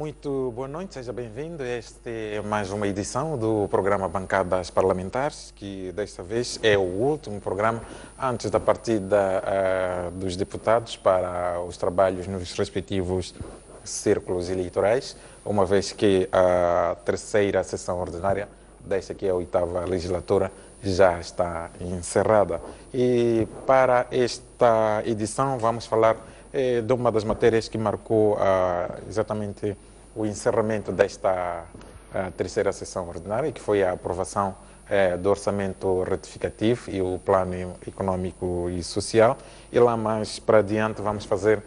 Muito boa noite, seja bem-vindo. Esta é mais uma edição do programa Bancadas Parlamentares, que desta vez é o último programa antes da partida dos deputados para os trabalhos nos respectivos círculos eleitorais, uma vez que a terceira sessão ordinária desta que é a oitava legislatura já está encerrada. E para esta edição vamos falar de uma das matérias que marcou exatamente o encerramento desta terceira sessão ordinária, que foi a aprovação do orçamento retificativo e o plano econômico e social. E lá mais para adiante vamos fazer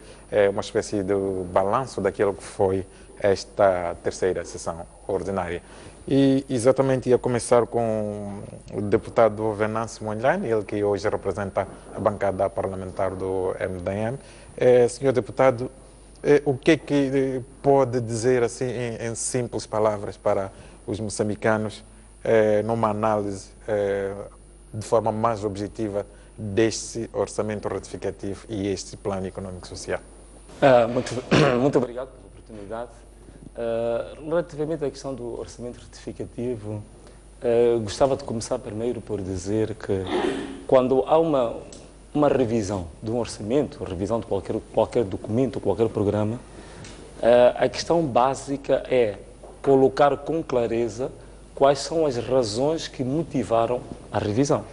uma espécie de balanço daquilo que foi esta terceira sessão ordinária. E exatamente ia começar com o deputado Venâncio Mondlane, ele que hoje representa a bancada parlamentar do MDM. Senhor deputado, o que é que pode dizer assim em simples palavras para os moçambicanos, numa análise de forma mais objetiva deste orçamento retificativo e este plano econômico social? Muito obrigado pela oportunidade. Relativamente à questão do orçamento retificativo, gostava de começar primeiro por dizer que quando há uma revisão de um orçamento, revisão de qualquer documento, qualquer programa, a questão básica é colocar com clareza quais são as razões que motivaram a revisão.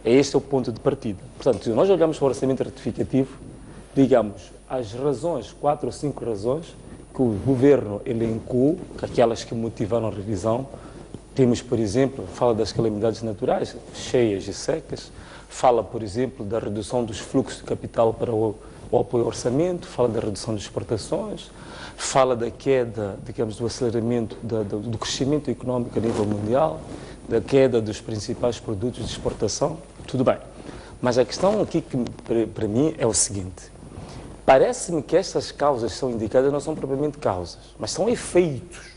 Este é o ponto de partida. Portanto, se nós olhamos para o orçamento retificativo, digamos, as razões, 4 ou 5 razões que o governo elencou, aquelas que motivaram a revisão. Temos, por exemplo, fala das calamidades naturais, cheias e secas, fala, por exemplo, da redução dos fluxos de capital para o apoio ao orçamento, fala da redução das exportações, fala da queda, digamos, do aceleramento do crescimento económico a nível mundial, da queda dos principais produtos de exportação, tudo bem. Mas a questão aqui, que para mim, é o seguinte: parece-me que estas causas que são indicadas não são propriamente causas, mas são efeitos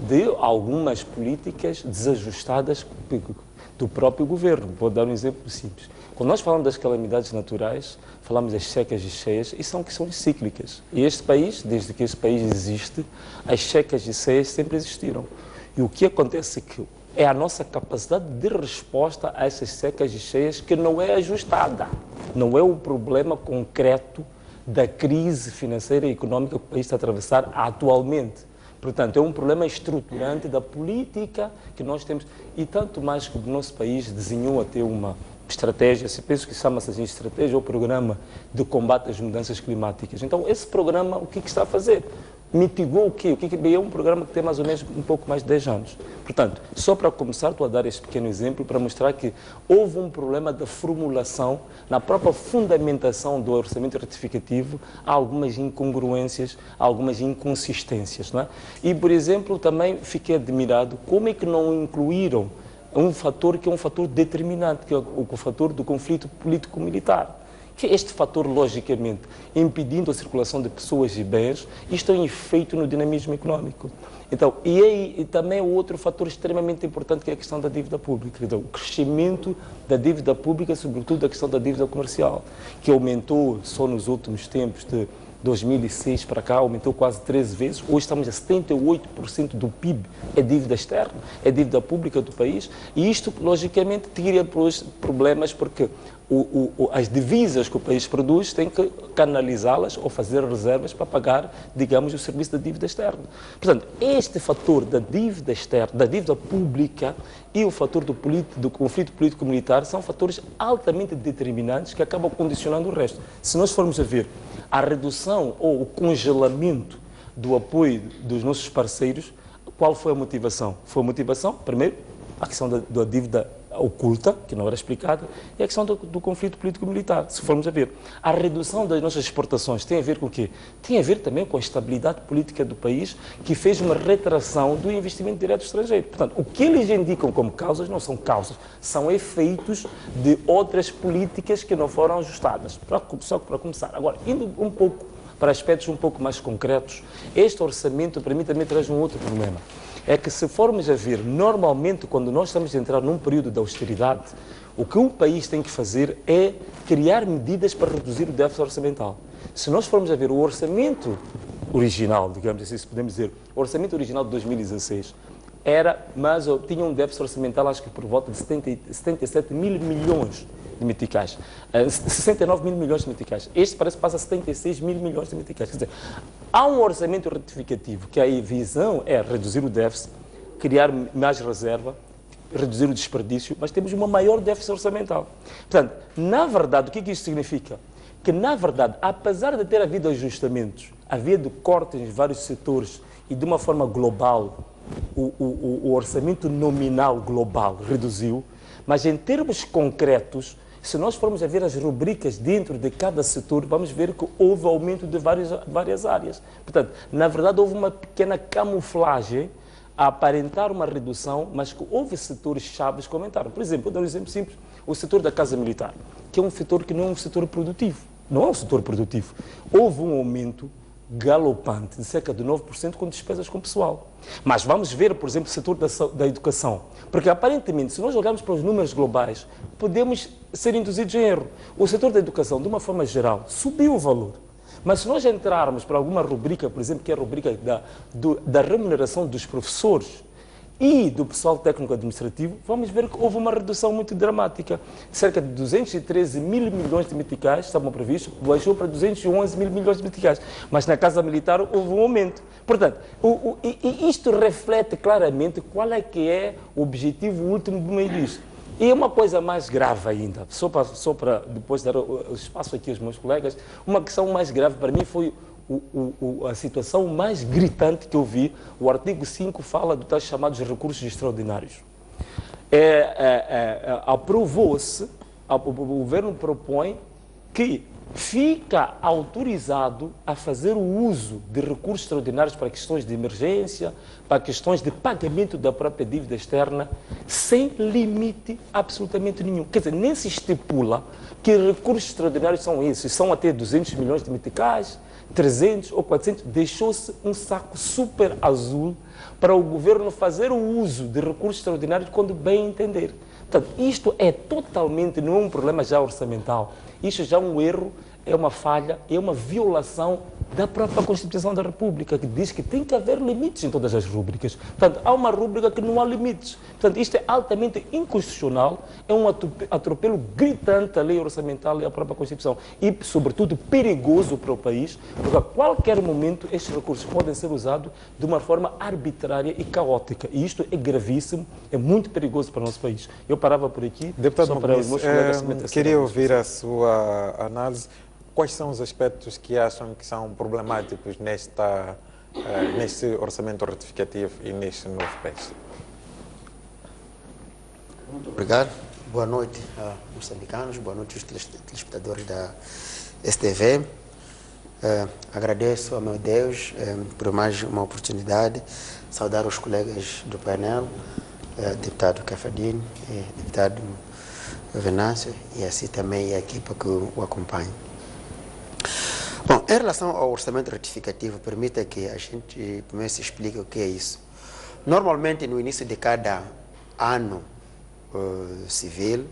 de algumas políticas desajustadas do próprio governo. Vou dar um exemplo simples. Quando nós falamos das calamidades naturais, falamos das secas e cheias, e são questões cíclicas. E este país, desde que este país existe, as secas e cheias sempre existiram. E o que acontece é que é a nossa capacidade de resposta a essas secas e cheias que não é ajustada. Não é o problema concreto da crise financeira e económica que o país está a atravessar atualmente. Portanto, é um problema estruturante da política que nós temos, e tanto mais que o nosso país desenhou até uma estratégia, se penso que chama-se assim, estratégia ou programa de combate às mudanças climáticas. Então, esse programa, o que está a fazer? Mitigou o quê? É um programa que tem mais ou menos um pouco mais de 10 anos. Portanto, só para começar, estou a dar este pequeno exemplo para mostrar que houve um problema da formulação, na própria fundamentação do orçamento retificativo, há algumas incongruências, há algumas inconsistências. Não é? E, por exemplo, também fiquei admirado como é que não incluíram um fator que é um fator determinante, que é o fator do conflito político-militar. Que este fator, logicamente, impedindo a circulação de pessoas e bens, isto tem efeito no dinamismo económico. Então, e também outro fator extremamente importante, que é a questão da dívida pública. Então, o crescimento da dívida pública, sobretudo a questão da dívida comercial, que aumentou só nos últimos tempos, de 2006 para cá, aumentou quase 13 vezes. Hoje estamos a 78% do PIB é dívida externa, é dívida pública do país, e isto, logicamente, teria problemas, porque as divisas que o país produz tem que canalizá-las ou fazer reservas para pagar, digamos, o serviço da dívida externa. Portanto, este fator da dívida externa, da dívida pública e o fator do conflito político-militar são fatores altamente determinantes que acabam condicionando o resto. Se nós formos a ver a redução ou o congelamento do apoio dos nossos parceiros, qual foi a motivação? Foi a motivação, primeiro, a questão da dívida oculta, que não era explicada, e a questão do conflito político-militar. Se formos a ver, a redução das nossas exportações tem a ver com o quê? Tem a ver também com a estabilidade política do país, que fez uma retração do investimento direto estrangeiro. Portanto, o que eles indicam como causas não são causas, são efeitos de outras políticas que não foram ajustadas. Só para começar. Agora, indo um pouco para aspectos um pouco mais concretos, este orçamento, para mim, também traz um outro problema. É que, se formos a ver, normalmente, quando nós estamos a entrar num período de austeridade, o que o país tem que fazer é criar medidas para reduzir o déficit orçamental. Se nós formos a ver o orçamento original, digamos assim, se podemos dizer, o orçamento original de 2016 tinha um déficit orçamental, acho que por volta de 77 mil milhões de meticais, 69 mil milhões de meticais. Este parece que passa a 76 mil milhões de meticais. Quer dizer, há um orçamento retificativo que a visão é reduzir o déficit, criar mais reserva, reduzir o desperdício, mas temos uma maior déficit orçamental. Portanto, na verdade, o que isto significa? Que, na verdade, apesar de ter havido ajustamentos, havido cortes em vários setores e de uma forma global, o orçamento nominal global reduziu, mas em termos concretos, se nós formos a ver as rubricas dentro de cada setor, vamos ver que houve aumento de várias áreas. Portanto, na verdade, houve uma pequena camuflagem a aparentar uma redução, mas que houve setores chaves que aumentaram. Por exemplo, vou dar um exemplo simples, o setor da Casa Militar, que é um setor que não é um setor produtivo. Não é um setor produtivo. Houve um aumento galopante de cerca de 9% com despesas com pessoal. Mas vamos ver, por exemplo, o setor da educação. Porque, aparentemente, se nós olharmos para os números globais, podemos ser induzidos em erro. O setor da educação, de uma forma geral, subiu o valor. Mas se nós entrarmos para alguma rubrica, por exemplo, que é a rubrica da remuneração dos professores e do pessoal técnico-administrativo, vamos ver que houve uma redução muito dramática. Cerca de 213 mil milhões de meticais estavam previstos, baixou para 211 mil milhões de meticais. Mas na Casa Militar houve um aumento. Portanto, isto reflete claramente qual é que é o objetivo último do meio disto. E uma coisa mais grave ainda, só para depois dar o espaço aqui aos meus colegas, uma questão mais grave para mim foi a situação mais gritante que eu vi. O artigo 5 fala dos tais chamados recursos extraordinários. Aprovou-se, o governo propõe que fica autorizado a fazer o uso de recursos extraordinários para questões de emergência, para questões de pagamento da própria dívida externa, sem limite absolutamente nenhum. Quer dizer, nem se estipula que recursos extraordinários são esses, são até 200 milhões de meticais, 300 ou 400, deixou-se um saco super azul para o governo fazer o uso de recursos extraordinários quando bem entender. Portanto, isto é totalmente, não é um problema já orçamental, isto já é um erro, é uma falha, é uma violação da própria Constituição da República, que diz que tem que haver limites em todas as rúbricas. Portanto, há uma rúbrica que não há limites. Portanto, isto é altamente inconstitucional, é um atropelo gritante à lei orçamental e à própria Constituição. E, sobretudo, perigoso para o país, porque a qualquer momento estes recursos podem ser usados de uma forma arbitrária e caótica. E isto é gravíssimo, é muito perigoso para o nosso país. Eu parava por aqui, deputado só para os meus colegas... queria ouvir a sua análise. Quais são os aspectos que acham que são problemáticos neste orçamento retificativo e neste novo PES? Muito obrigado. Boa noite a moçambicanos, boa noite aos telespectadores da STV. Agradeço a meu Deus por mais uma oportunidade. Saudar os colegas do painel, deputado Cafadinho, deputado Venâncio e assim também a equipa que o acompanha. Bom, em relação ao orçamento retificativo, permita que a gente primeiro se explique o que é isso. Normalmente, no início de cada ano civil,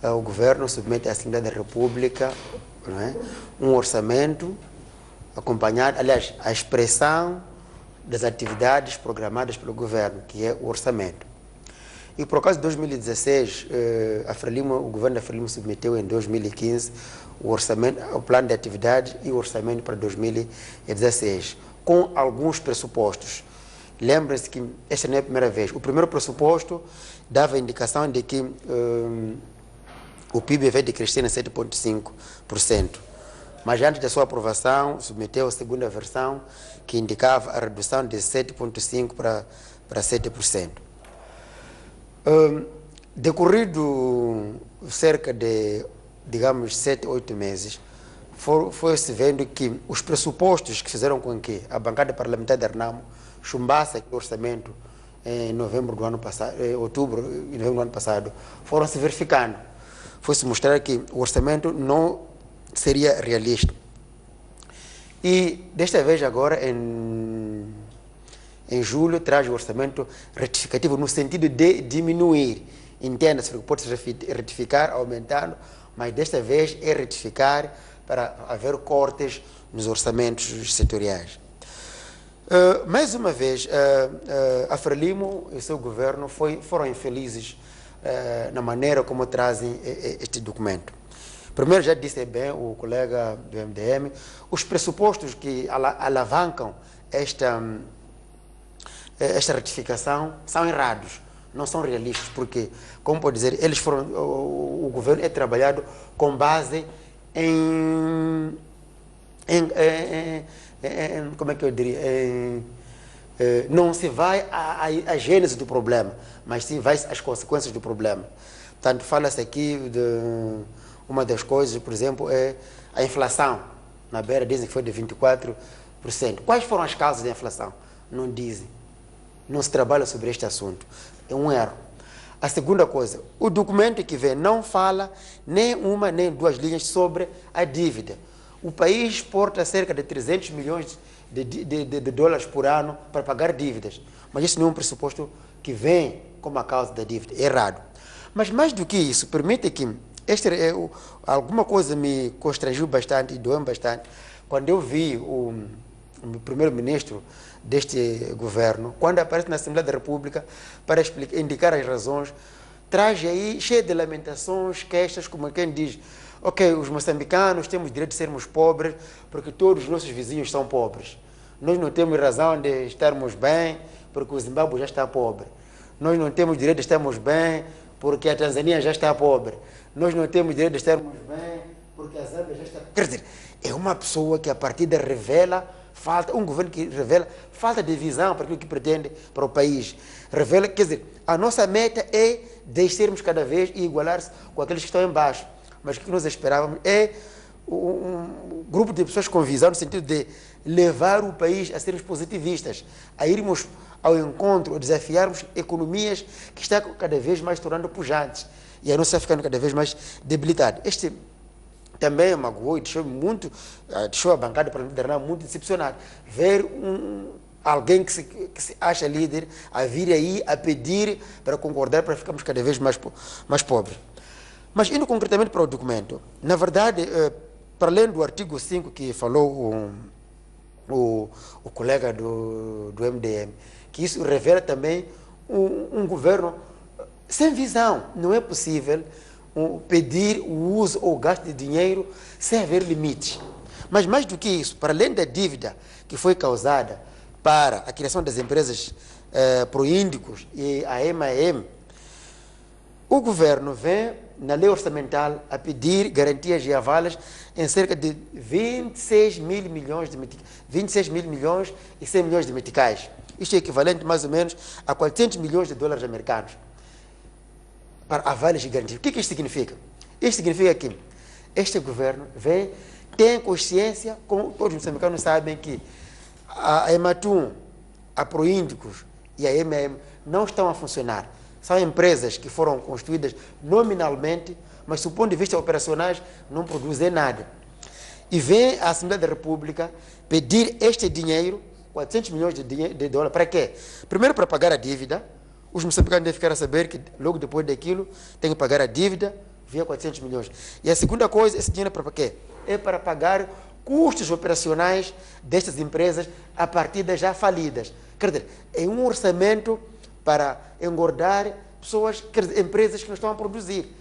o governo submete à Assembleia da República, não é, um orçamento acompanhado, aliás, a expressão das atividades programadas pelo governo, que é o orçamento. E por causa de 2016, o governo da Frelimo submeteu em 2015 o orçamento, o plano de atividade e o orçamento para 2016, com alguns pressupostos. Lembrem-se que esta não é a primeira vez. O primeiro pressuposto dava a indicação de que o PIB havia de crescer em 7,5%. Mas antes da sua aprovação, submeteu a segunda versão, que indicava a redução de 7,5% para 7%. Decorrido cerca de, digamos, 7, 8 meses, foi-se vendo que os pressupostos que fizeram com que a bancada parlamentar da RENAMO chumbasse aquele orçamento em novembro do ano passado, outubro e novembro do ano passado, foram se verificando. Foi-se mostrar que o orçamento não seria realista. E desta vez agora, em julho, traz o orçamento retificativo no sentido de diminuir. Entenda-se que pode retificar, aumentando, mas desta vez é retificar para haver cortes nos orçamentos setoriais. Mais uma vez, a Frelimo e o seu governo foram infelizes na maneira como trazem este documento. Primeiro, já disse bem o colega do MDM, os pressupostos que alavancam esta ratificação são errados, não são realistas, porque, como pode dizer, o governo é trabalhado com base como é que eu diria? Não se vai à gênese do problema, mas sim vai às consequências do problema. Portanto, fala-se aqui de uma das coisas, por exemplo, é a inflação. Na beira dizem que foi de 24%. Quais foram as causas da inflação? Não dizem. Não se trabalha sobre este assunto. É um erro. A segunda coisa, o documento que vem não fala nem uma nem duas linhas sobre a dívida. O país exporta cerca de 300 milhões de dólares por ano para pagar dívidas. Mas isso não é um pressuposto que vem como a causa da dívida. É errado. Mas mais do que isso, permite que alguma coisa me constrangiu bastante e doeu bastante quando eu vi o primeiro-ministro deste governo, quando aparece na Assembleia da República para indicar as razões, traz aí cheio de lamentações, queixas, como quem diz: ok, os moçambicanos temos direito de sermos pobres porque todos os nossos vizinhos são pobres. Nós não temos razão de estarmos bem porque o Zimbábue já está pobre. Nós não temos direito de estarmos bem porque a Tanzânia já está pobre. Nós não temos direito de estarmos bem porque a Zâmbia já está... Quer dizer, é uma pessoa que a partida revela falta, um governo que revela falta de visão para aquilo que pretende para o país. Revela, quer dizer, a nossa meta é descermos cada vez e igualar-se com aqueles que estão em baixo. Mas o que nós esperávamos é um grupo de pessoas com visão no sentido de levar o país a sermos positivistas, a irmos ao encontro, a desafiarmos economias que estão cada vez mais tornando pujantes e a nossa ficando cada vez mais debilitada. Este também magoou e deixou a bancada parlamentar muito decepcionada. Ver alguém que se acha líder a vir aí a pedir para concordar para ficarmos cada vez mais pobres. Mas indo concretamente para o documento, na verdade, para além do artigo 5 que falou o colega do MDM, que isso revela também um governo sem visão. Não é possível pedir o uso ou gasto de dinheiro sem haver limites. Mas mais do que isso, para além da dívida que foi causada para a criação das empresas proíndicos e a EMAM, o governo vem na lei orçamental a pedir garantias e avalos em cerca de 26 mil milhões e 100 milhões de meticais. Isto é equivalente mais ou menos a 400 milhões de dólares americanos para avalos e garantias. O que isto significa? Isto significa que este governo tem consciência, como todos os moçambicanos sabem, que a Ematum, a Proíndicos e a EMM não estão a funcionar. São empresas que foram construídas nominalmente, mas do ponto de vista operacionais não produzem nada. E vem a Assembleia da República pedir este dinheiro, 400 milhões de dólares, para quê? Primeiro, para pagar a dívida. Os moçambicanos devem ficar a saber que logo depois daquilo tem que pagar a dívida via 400 milhões. E a segunda coisa, esse dinheiro é para quê? É para pagar custos operacionais destas empresas a partir das já falidas. Quer dizer, é um orçamento para engordar pessoas, quer dizer, empresas que não estão a produzir.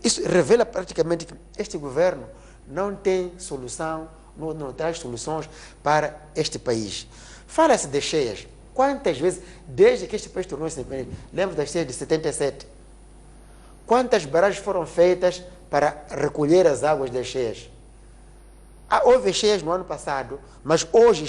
Isso revela praticamente que este governo não tem solução, não traz soluções para este país. Fala-se de cheias. Quantas vezes, desde que este país tornou-se independente, lembro das cheias de 77, quantas barragens foram feitas para recolher as águas das cheias? Houve cheias no ano passado, mas hoje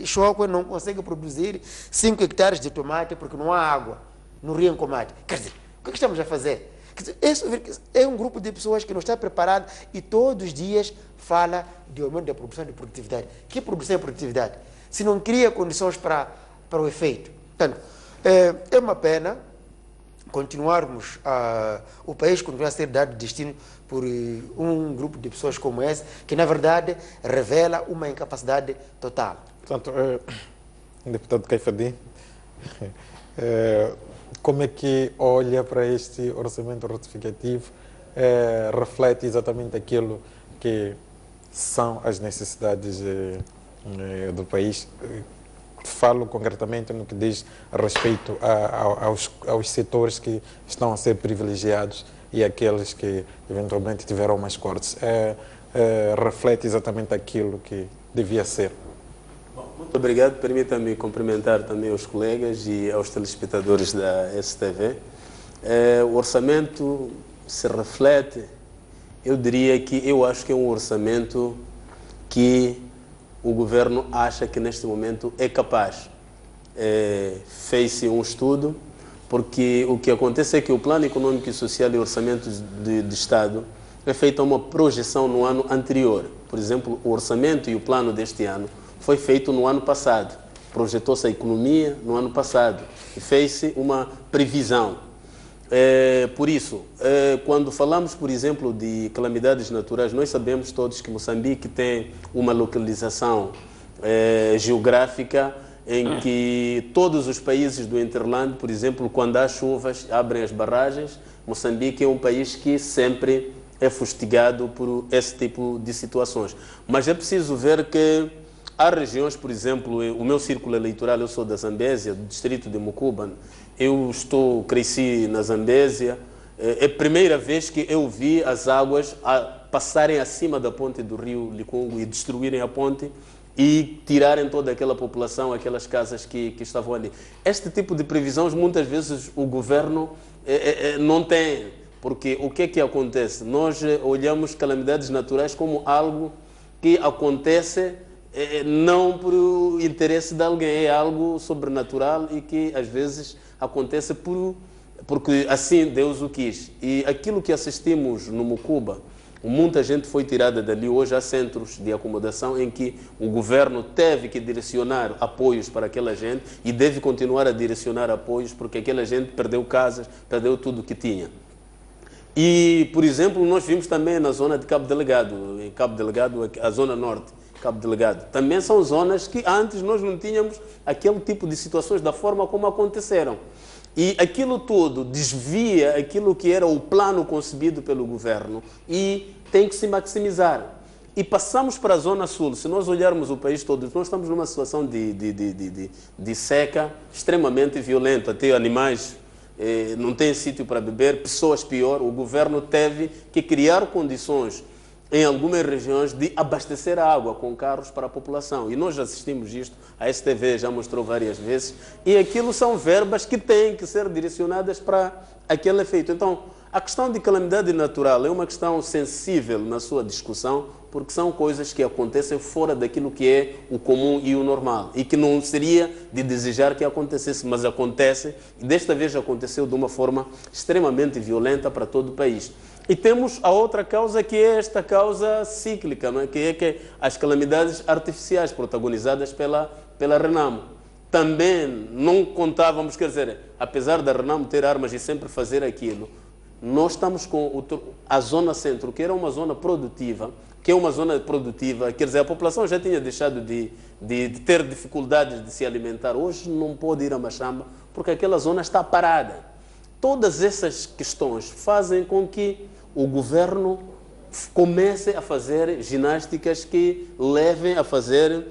Choco não consegue produzir 5 hectares de tomate porque não há água no rio Encomate. Quer dizer, o que estamos a fazer? Quer dizer, é um grupo de pessoas que não está preparado e todos os dias fala de aumento da produção e de produtividade. Que produção e produtividade? Se não cria condições para o efeito. Portanto, é uma pena continuarmos, o país continuar a ser dado de destino por um grupo de pessoas como esse, que na verdade revela uma incapacidade total. Portanto, deputado Caifadi, como é que olha para este orçamento retificativo? Reflete exatamente aquilo que são as necessidades do país? falo concretamente no que diz respeito aos setores que estão a ser privilegiados e aqueles que eventualmente tiveram mais cortes. Reflete exatamente aquilo que devia ser. Muito obrigado. Permita-me cumprimentar também os colegas e aos telespectadores da STV. O orçamento se reflete, eu acho que é um orçamento que o governo acha que neste momento é capaz. Fez-se um estudo, porque o que acontece é que o Plano Econômico e Social e Orçamento de Estado é feita uma projeção no ano anterior. Por exemplo, o orçamento e o plano deste ano foi feito no ano passado. Projetou-se a economia no ano passado e fez-se uma previsão. Por isso, quando falamos, por exemplo, de calamidades naturais, nós sabemos todos que Moçambique tem uma localização geográfica em que todos os países do Interland, por exemplo, quando há chuvas, abrem as barragens. Moçambique é um país que sempre é fustigado por esse tipo de situações. Mas é preciso ver que há regiões, por exemplo, o meu círculo eleitoral, eu sou da Zambésia, do distrito de Mucuba. Cresci na Zambésia. É a primeira vez que eu vi as águas passarem acima da ponte do rio Licungo e destruírem a ponte e tirarem toda aquela população, aquelas casas que estavam ali. Este tipo de previsões, muitas vezes, o governo não tem, porque o que é que acontece? Nós olhamos calamidades naturais como algo que acontece não por interesse de alguém, é algo sobrenatural e que, às vezes, acontece porque assim Deus o quis. E aquilo que assistimos no Mucuba, muita gente foi tirada dali. Hoje há centros de acomodação em que o governo teve que direcionar apoios para aquela gente e deve continuar a direcionar apoios porque aquela gente perdeu casas, perdeu tudo o que tinha. E, por exemplo, nós vimos também na zona de Cabo Delgado, em Cabo Delgado, a zona norte, Cabo Delgado. Também são zonas que antes nós não tínhamos aquele tipo de situações da forma como aconteceram. E aquilo tudo desvia aquilo que era o plano concebido pelo governo e tem que se maximizar. E passamos para a Zona Sul. Se nós olharmos o país todo, nós estamos numa situação de seca extremamente violenta. Até animais não têm sítio para beber, pessoas pior. O governo teve que criar condições em algumas regiões de abastecer a água com carros para a população. E nós assistimos isto, a STV já mostrou várias vezes, e aquilo são verbas que têm que ser direcionadas para aquele efeito. Então, a questão de calamidade natural é uma questão sensível na sua discussão, porque são coisas que acontecem fora daquilo que é o comum e o normal, e que não seria de desejar que acontecesse, mas acontece, e desta vez aconteceu de uma forma extremamente violenta para todo o país. E temos a outra causa, que é esta causa cíclica, não é? Que as calamidades artificiais protagonizadas pela Renamo. Também não contávamos, quer dizer, apesar da Renamo ter armas e sempre fazer aquilo, nós estamos com a zona centro, que era uma zona produtiva, quer dizer, a população já tinha deixado de ter dificuldades de se alimentar. Hoje não pode ir a Machamba, porque aquela zona está parada. Todas essas questões fazem com que o governo comece a fazer ginásticas que levem a fazer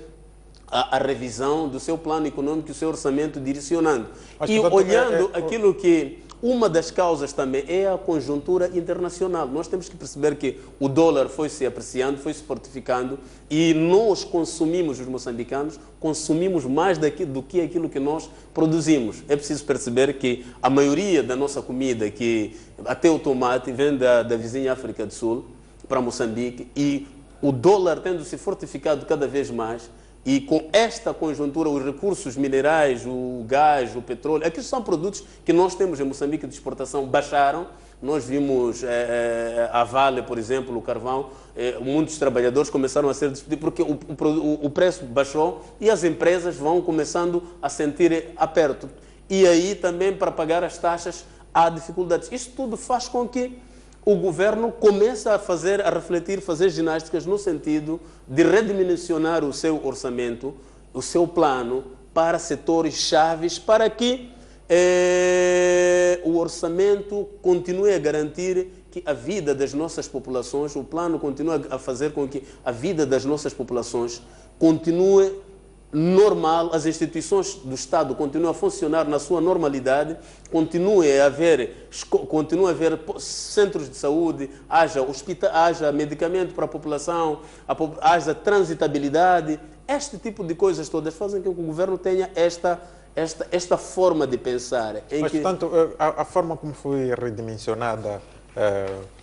a revisão do seu plano econômico e do seu orçamento direcionando. E olhando aquilo que... Uma das causas também é a conjuntura internacional. Nós temos que perceber que o dólar foi se apreciando, foi se fortificando e nós consumimos, os moçambicanos, consumimos mais do que aquilo que nós produzimos. É preciso perceber que a maioria da nossa comida, que até o tomate, vem da vizinha África do Sul para Moçambique, e o dólar tendo se fortificado cada vez mais. E com esta conjuntura, os recursos minerais, o gás, o petróleo, aqueles são produtos que nós temos em Moçambique de exportação, baixaram. Nós vimos a Vale, por exemplo, o carvão, muitos trabalhadores começaram a ser despedidos porque o preço baixou e as empresas vão começando a sentir aperto. E aí também para pagar as taxas há dificuldades. Isto tudo faz com que o governo começa a refletir, fazer ginásticas no sentido de redimensionar o seu orçamento, o seu plano para setores chaves, para que o orçamento continue a garantir que a vida das nossas populações, o plano continua a fazer com que a vida das nossas populações continue normal, as instituições do Estado continuem a funcionar na sua normalidade, continue a haver centros de saúde, haja medicamento para a população, haja transitabilidade. Este tipo de coisas todas fazem com que o governo tenha esta forma de pensar. Mas, portanto, a forma como foi redimensionada,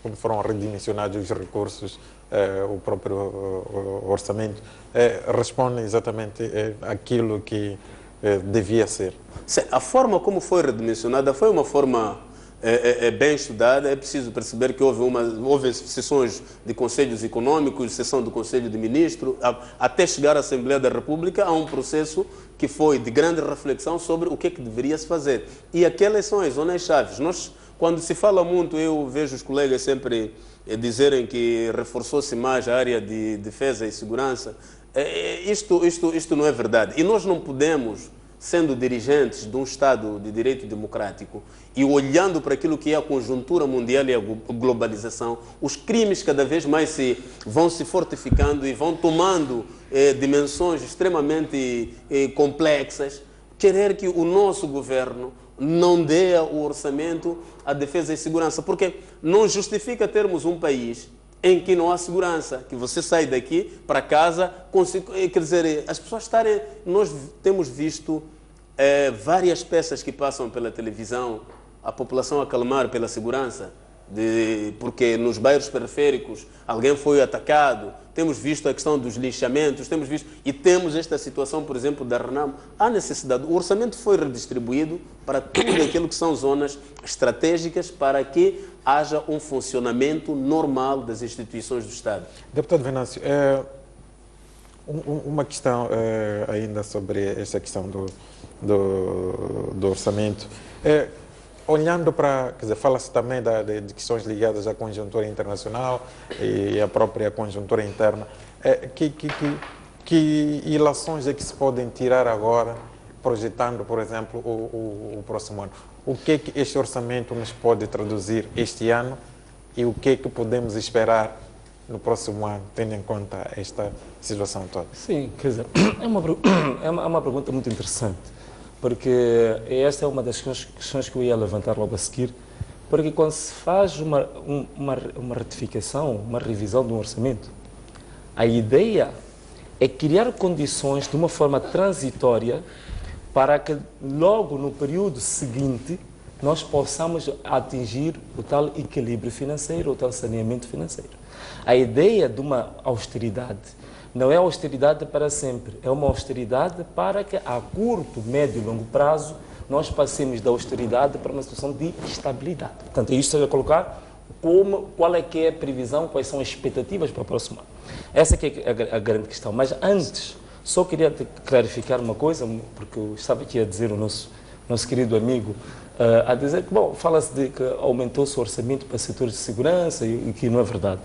como foram redimensionados os recursos, o próprio orçamento, responde exatamente aquilo que devia ser. Sim, a forma como foi redimensionada foi uma forma bem estudada. É preciso perceber que houve sessões de conselhos econômicos, sessão do Conselho de Ministros, até chegar à Assembleia da República, há um processo que foi de grande reflexão sobre o que é que deveria se fazer. E aquelas são as zonas chaves. Quando se fala muito, eu vejo os colegas sempre dizerem que reforçou-se mais a área de defesa e segurança. Isto não é verdade. E nós não podemos, sendo dirigentes de um Estado de direito democrático e olhando para aquilo que é a conjuntura mundial e a globalização, os crimes cada vez mais vão se fortificando e vão tomando dimensões extremamente complexas, querer que o nosso governo não dê o orçamento à defesa e segurança, porque não justifica termos um país em que não há segurança, que você sai daqui para casa, quer dizer, as pessoas nós temos visto várias peças que passam pela televisão, a população a clamar pela segurança, porque nos bairros periféricos alguém foi atacado, temos visto a questão dos lixamentos, temos esta situação, por exemplo, da Renamo. Há necessidade, o orçamento foi redistribuído para tudo aquilo que são zonas estratégicas para que haja um funcionamento normal das instituições do Estado. Deputado Venâncio, uma questão ainda sobre essa questão do orçamento. Olhando para, quer dizer, fala-se também de questões ligadas à conjuntura internacional e à própria conjuntura interna. Que ilações é que se podem tirar agora, projetando, por exemplo, o próximo ano? O que é que este orçamento nos pode traduzir este ano e o que é que podemos esperar no próximo ano, tendo em conta esta situação toda? Sim, quer dizer, é uma pergunta muito interessante, porque esta é uma das questões que eu ia levantar logo a seguir, porque quando se faz uma retificação, uma revisão de um orçamento, a ideia é criar condições de uma forma transitória para que logo no período seguinte nós possamos atingir o tal equilíbrio financeiro, o tal saneamento financeiro. A ideia de uma austeridade não é austeridade para sempre, é uma austeridade para que a curto, médio e longo prazo nós passemos da austeridade para uma situação de estabilidade. Portanto, é isto que eu ia colocar qual é que é a previsão, quais são as expectativas para o próximo ano. Essa que é a grande questão. Mas antes, só queria clarificar uma coisa, porque eu estava aqui a dizer o nosso querido amigo, a dizer que, bom, fala-se de que aumentou-se o orçamento para setores de segurança e que não é verdade.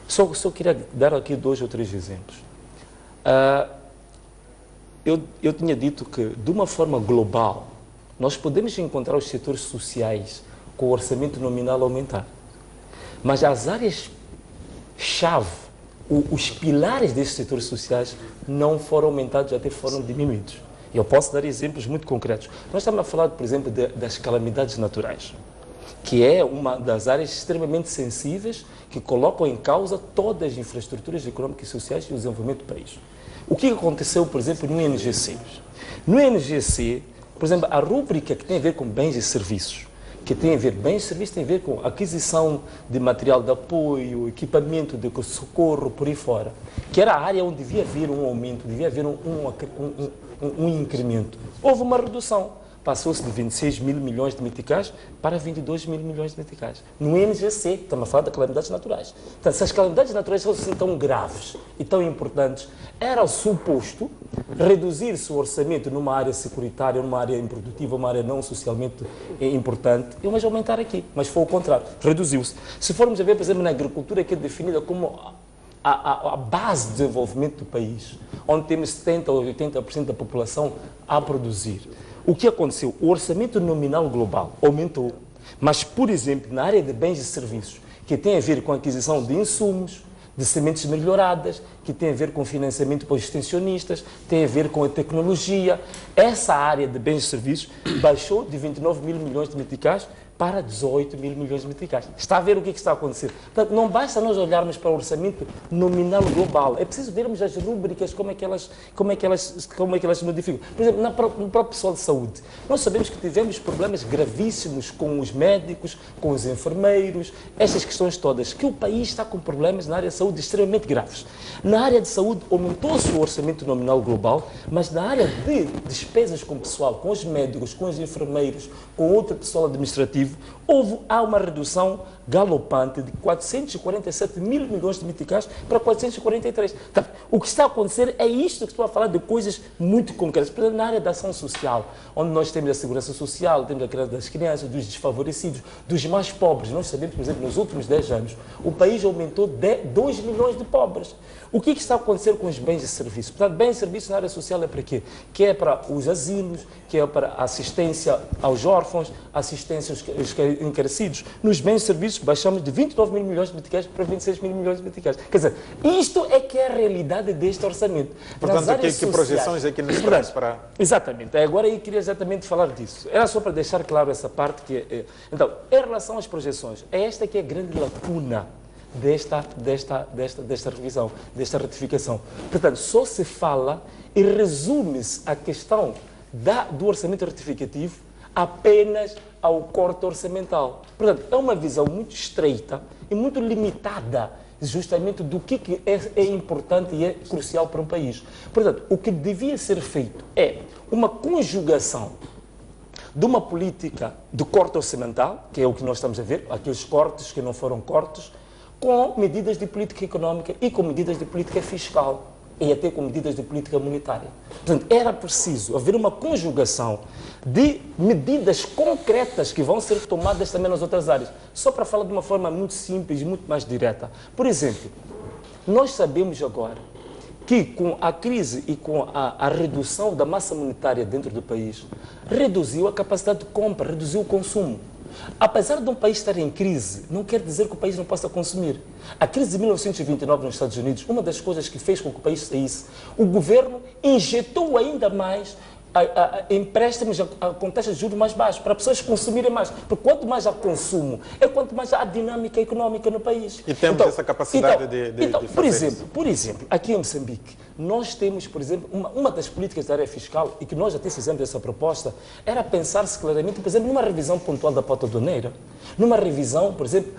Só queria dar aqui 2 ou 3 exemplos. Eu tinha dito que, de uma forma global, nós podemos encontrar os setores sociais com o orçamento nominal aumentar. Mas as áreas-chave, os pilares desses setores sociais não foram aumentados, até foram diminuídos. Eu posso dar exemplos muito concretos. Nós estamos a falar, por exemplo, das calamidades naturais, que é uma das áreas extremamente sensíveis que colocam em causa todas as infraestruturas econômicas e sociais e o desenvolvimento do país. O que aconteceu, por exemplo, no INGC? No INGC, por exemplo, a rúbrica que tem a ver com bens e serviços, tem a ver com aquisição de material de apoio, equipamento de socorro, por aí fora, que era a área onde devia haver um aumento, devia haver um incremento. Houve uma redução. Passou-se de 26 mil milhões de meticais para 22 mil milhões de meticais. No INGC, estamos a falar de calamidades naturais. Portanto, se as calamidades naturais fossem tão graves e tão importantes, era suposto reduzir-se o orçamento numa área securitária, numa área improdutiva, uma área não socialmente importante, mas aumentar aqui. Mas foi o contrário, reduziu-se. Se formos a ver, por exemplo, na agricultura, que é definida como a base de desenvolvimento do país, onde temos 70% ou 80% da população a produzir. O que aconteceu? O orçamento nominal global aumentou, mas, por exemplo, na área de bens e serviços, que tem a ver com a aquisição de insumos, de sementes melhoradas, que tem a ver com financiamento para os extensionistas, tem a ver com a tecnologia. Essa área de bens e serviços baixou de 29 mil milhões de meticais para 18 mil milhões de meticais. Está a ver o que está a acontecer. Portanto, não basta nós olharmos para o orçamento nominal global. É preciso vermos as rúbricas, como é que elas se modificam. Por exemplo, no próprio pessoal de saúde, nós sabemos que tivemos problemas gravíssimos com os médicos, com os enfermeiros, estas questões todas, que o país está com problemas na área de saúde extremamente graves. Na área de saúde, aumentou-se o orçamento nominal global, mas na área de despesas com o pessoal, com os médicos, com os enfermeiros, com outro pessoal administrativo, há uma redução galopante de 447 mil milhões de meticais para 443. Então, o que está a acontecer é isto que estou a falar, de coisas muito concretas. Por exemplo, na área da ação social, onde nós temos a segurança social, temos a criança das crianças, dos desfavorecidos, dos mais pobres. Nós sabemos, por exemplo, nos últimos 10 anos, o país aumentou 2 milhões de pobres. O que está a acontecer com os bens e serviços? Portanto, bens e serviços na área social é para quê? Que é para os asilos, que é para a assistência aos órfãos, assistência aos encarecidos. Nos bens e serviços, baixamos de 29 mil milhões de meticais para 26 mil milhões de meticais. Quer dizer, isto é que é a realidade deste orçamento. Portanto, que projeções é que nos traz para... Exatamente. Agora eu queria exatamente falar disso. Era só para deixar claro essa parte que... Então, em relação às projeções, é esta que é a grande lacuna desta revisão, desta retificação. Portanto, só se fala e resume-se a questão do orçamento retificativo apenas ao corte orçamental. Portanto, é uma visão muito estreita e muito limitada justamente do que é importante e é crucial para um país. Portanto, o que devia ser feito é uma conjugação de uma política de corte orçamental, que é o que nós estamos a ver, aqueles cortes que não foram cortes, com medidas de política económica e com medidas de política fiscal e até com medidas de política monetária. Portanto, era preciso haver uma conjugação de medidas concretas que vão ser tomadas também nas outras áreas. Só para falar de uma forma muito simples e muito mais direta. Por exemplo, nós sabemos agora que com a crise e com a redução da massa monetária dentro do país, reduziu a capacidade de compra, reduziu o consumo. Apesar de um país estar em crise, não quer dizer que o país não possa consumir. A crise de 1929 nos Estados Unidos, uma das coisas que fez com que o país saísse, o governo injetou ainda mais empréstimos com taxas de juros mais baixas, para pessoas consumirem mais. Porque quanto mais há consumo, é quanto mais há dinâmica económica no país. E temos essa capacidade de fazer por exemplo, aqui em Moçambique, nós temos, por exemplo, uma das políticas da área fiscal, e que nós até fizemos essa proposta, era pensar-se claramente, por exemplo, numa revisão pontual da pauta aduaneira, numa revisão, por exemplo,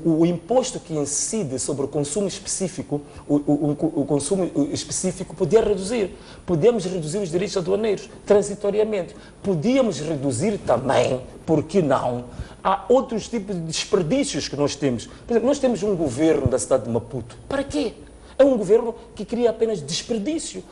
o imposto que incide sobre o consumo específico, o consumo específico podia reduzir. Podíamos reduzir os direitos aduaneiros, transitoriamente. Podíamos reduzir também, por que não, há outros tipos de desperdícios que nós temos. Por exemplo, nós temos um governo da cidade de Maputo. Para quê? É um governo que cria apenas desperdício.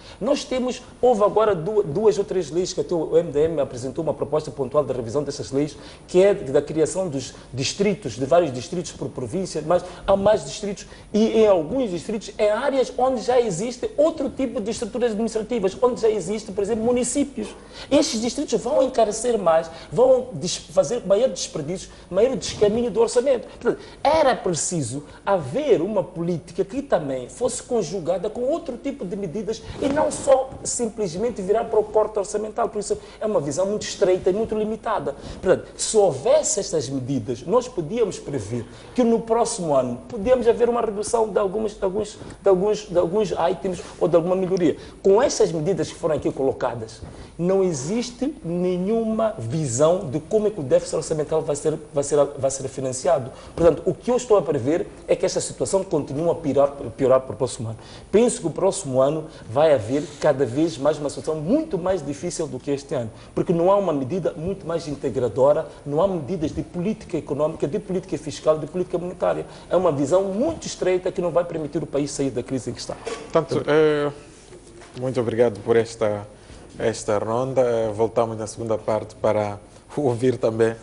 Houve agora 2 ou 3 leis que até o MDM apresentou uma proposta pontual de revisão dessas leis, que é da criação dos distritos, de vários distritos por província, mas há mais distritos e em alguns distritos, em áreas onde já existe outro tipo de estruturas administrativas, onde já existe, por exemplo, municípios. Estes distritos vão encarecer mais, vão fazer maior desperdício, maior descaminho do orçamento. Portanto, era preciso haver uma política que também fosse conjugada com outro tipo de medidas e não só simplesmente virar para o corte orçamental. Por isso é uma visão muito estreita e muito limitada. Portanto, se houvesse estas medidas, nós podíamos prever que no próximo ano podíamos haver uma redução de alguns itens ou de alguma melhoria. Com essas medidas que foram aqui colocadas, não existe nenhuma visão de como é que o déficit orçamental vai ser financiado. Portanto, o que eu estou a prever é que esta situação continue a piorar para o próximo ano. Penso que o próximo ano vai haver cada vez mais uma situação muito mais difícil do que este ano, porque não há uma medida muito mais integradora, não há medidas de política económica, de política fiscal, de política monetária. É uma visão muito estreita que não vai permitir o país sair da crise em que está. Portanto, muito obrigado por esta ronda. Voltamos na segunda parte para ouvir também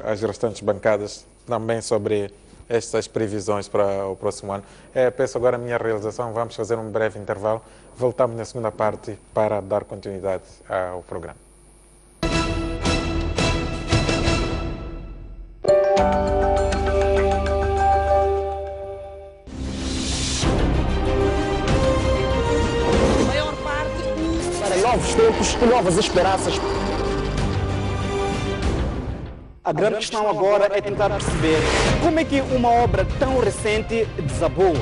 as restantes bancadas também sobre estas previsões para o próximo ano. Peço agora a minha realização, vamos fazer um breve intervalo. Voltamos na segunda parte para dar continuidade ao programa. novos tempos e novas esperanças. A grande questão agora é tentar perceber como é que uma obra tão recente desabou.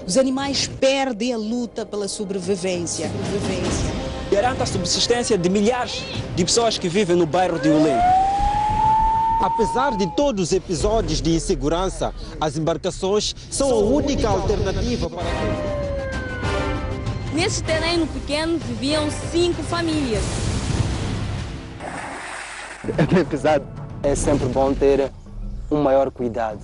Os animais perdem a luta pela sobrevivência. Garanta a subsistência de milhares de pessoas que vivem no bairro de Ulém. Apesar de todos os episódios de insegurança, as embarcações são a única alternativa para todos. Nesse terreno pequeno viviam 5 famílias. Apesar, é sempre bom ter um maior cuidado.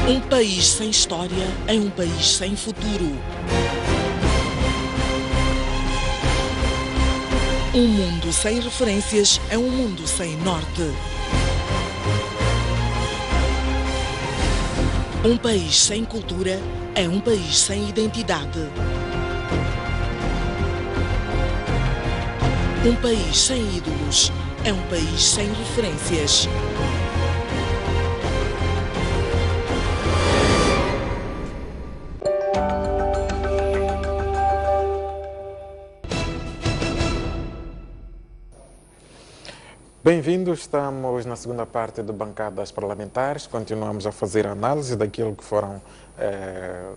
Um país sem história é um país sem futuro. Um mundo sem referências é um mundo sem norte. Um país sem cultura é um país sem identidade. Um país sem ídolos é um país sem referências. Bem-vindos, estamos na segunda parte do Bancadas Parlamentares. Continuamos a fazer a análise daquilo que foram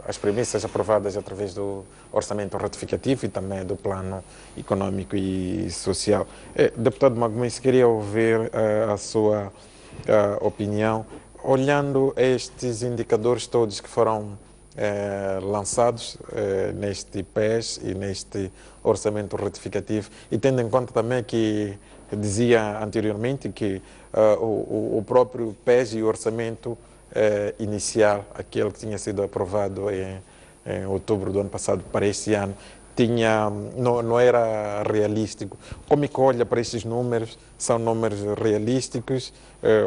as premissas aprovadas através do orçamento ratificativo e também do plano econômico e social. Deputado Magomez, queria ouvir a sua opinião, olhando estes indicadores todos que foram lançados neste PES e neste orçamento ratificativo, e tendo em conta também que dizia anteriormente que o próprio PES e o orçamento inicial, aquele que tinha sido aprovado em outubro do ano passado para este ano, não era realístico. Como é que olha para estes números? São números realísticos,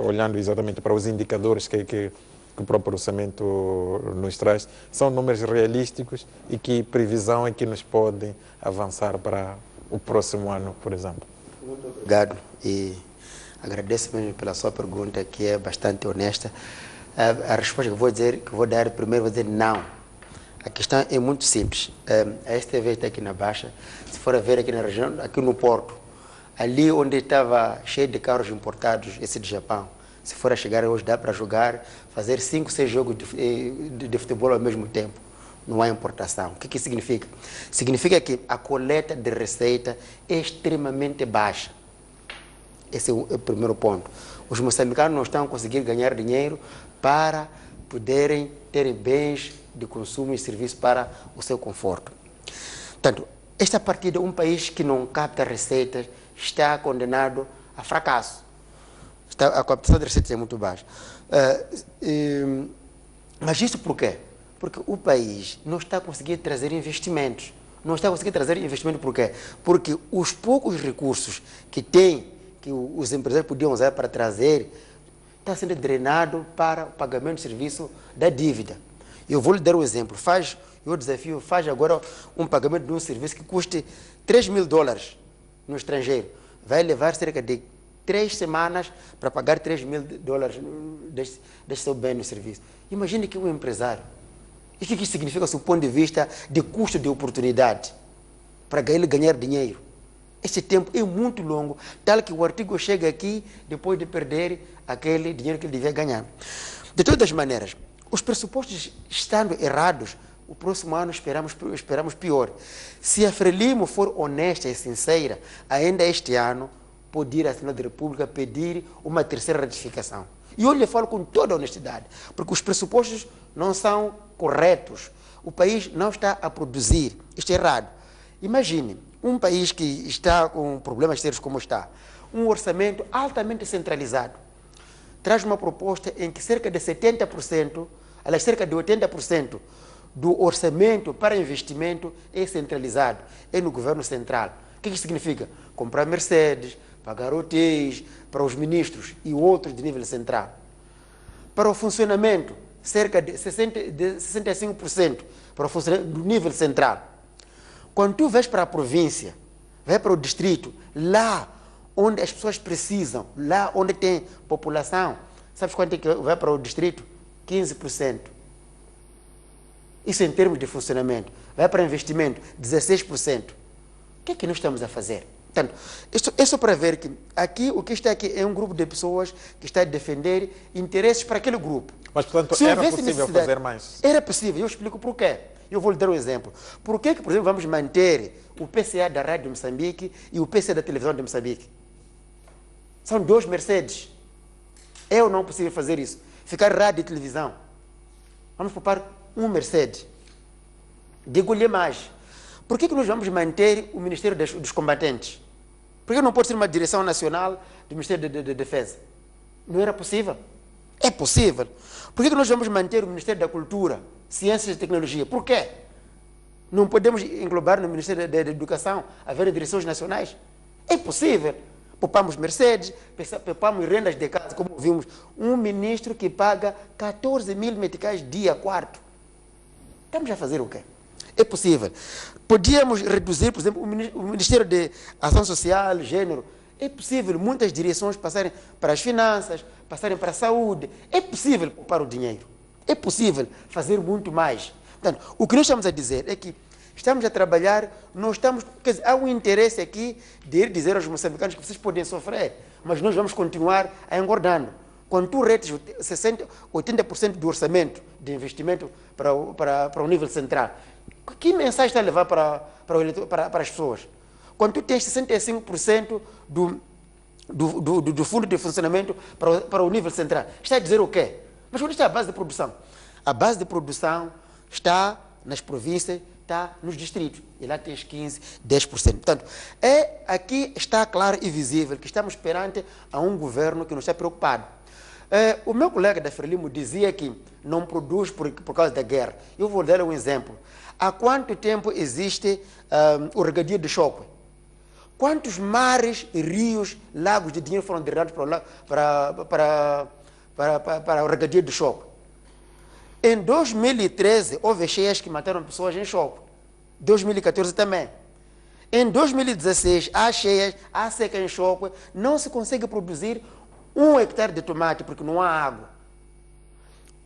olhando exatamente para os indicadores que o próprio orçamento nos traz? São números realísticos e que previsão é que nos podem avançar para o próximo ano, por exemplo? Muito obrigado e agradeço mesmo pela sua pergunta, que é bastante honesta. A resposta que vou dar primeiro, vou dizer não. A questão é muito simples. A STV está aqui na Baixa. Se for a ver aqui na região, aqui no Porto, ali onde estava cheio de carros importados, esse de Japão, se for a chegar hoje, dá para jogar, fazer 5, 6 jogos de futebol ao mesmo tempo. Não há importação. O que significa? Significa que a coleta de receita é extremamente baixa. Esse é o primeiro ponto. Os moçambicanos não estão a conseguir ganhar dinheiro para poderem ter bens de consumo e serviço para o seu conforto. Portanto, esta partida, um país que não capta receitas, está condenado a fracasso. A captação de receitas é muito baixa. Mas isso por quê? Porque o país não está conseguindo trazer investimentos. Não está conseguindo trazer investimento por quê? Porque os poucos recursos que tem, que os empresários podiam usar para trazer, está sendo drenado para o pagamento do serviço da dívida. Eu vou lhe dar um exemplo. Eu desafio, faz agora um pagamento de um serviço que custe $3.000 no estrangeiro. Vai levar cerca de 3 semanas para pagar $3.000 deste seu bem no serviço. Imagine que um empresário. E o que isso significa do ponto de vista de custo de oportunidade para ele ganhar dinheiro? Esse tempo é muito longo, tal que o artigo chega aqui depois de perder aquele dinheiro que ele devia ganhar. De todas as maneiras, os pressupostos estando errados, o próximo ano esperamos pior. Se a Frelimo for honesta e sincera, ainda este ano pode ir à Assembleia da República pedir uma terceira ratificação. E eu lhe falo com toda a honestidade, porque os pressupostos não são corretos. O país não está a produzir. Isto é errado. Imagine, um país que está com problemas sérios como está, um orçamento altamente centralizado, traz uma proposta em que cerca de 70%, aliás, cerca de 80% do orçamento para investimento é centralizado, é no governo central. O que isso significa? Comprar Mercedes, pagar hotéis para os ministros e outros de nível central. Para o funcionamento, cerca de 65% para o funcionamento do nível central. Quando tu vais para a província, vai para o distrito, lá onde as pessoas precisam, lá onde tem população. Sabes quanto é que vai para o distrito? 15%. Isso em termos de funcionamento. Vai para investimento, 16%. O que é que nós estamos a fazer? Portanto, é só para ver que aqui, o que está aqui é um grupo de pessoas que está a defender interesses para aquele grupo. Mas, portanto, era possível fazer mais? Era possível. Eu explico por quê. Eu vou lhe dar um exemplo. Por que, por exemplo, vamos manter o PCA da Rádio de Moçambique e o PCA da Televisão de Moçambique? São 2 Mercedes. É ou não possível fazer isso? Ficar rádio e televisão. Vamos poupar um Mercedes. Digo-lhe mais. Por que nós vamos manter o Ministério dos Combatentes? Por que não pode ser uma direção nacional do Ministério de Defesa? Não era possível? É possível. Por que nós vamos manter o Ministério da Cultura, Ciências e Tecnologia? Por quê? Não podemos englobar no Ministério da Educação haver direções nacionais? É possível. Poupamos Mercedes, poupamos rendas de casa, como vimos, um ministro que paga 14 mil meticais dia quarto. Estamos a fazer o quê? É possível. Podíamos reduzir, por exemplo, o Ministério de Ação Social, Gênero. É possível muitas direções passarem para as finanças, passarem para a saúde. É possível poupar o dinheiro. É possível fazer muito mais. Portanto, o que nós estamos a dizer é que estamos a trabalhar, nós estamos, quer dizer, há um interesse aqui de ir dizer aos moçambicanos que vocês podem sofrer, mas nós vamos continuar a engordando. Quando tu retes 80% do orçamento de investimento para o nível central, que mensagem está a levar para as pessoas? Quando tu tens 65% do fundo de funcionamento para o nível central, está a dizer o quê? Mas onde está a base de produção? A base de produção está nas províncias, está nos distritos. E lá tens 15%, 10%. Portanto, aqui está claro e visível que estamos perante a um governo que não está preocupado. O meu colega da Frelimo dizia que não produz por causa da guerra. Eu vou dar um exemplo. Há quanto tempo existe o regadio de Choque? Quantos mares, rios, lagos de dinheiro foram derramados para o regadio de Choque? Em 2013, houve cheias que mataram pessoas em Choque. 2014 também. Em 2016, há cheias, há seca em Choque, não se consegue produzir 1 hectare de tomate porque não há água.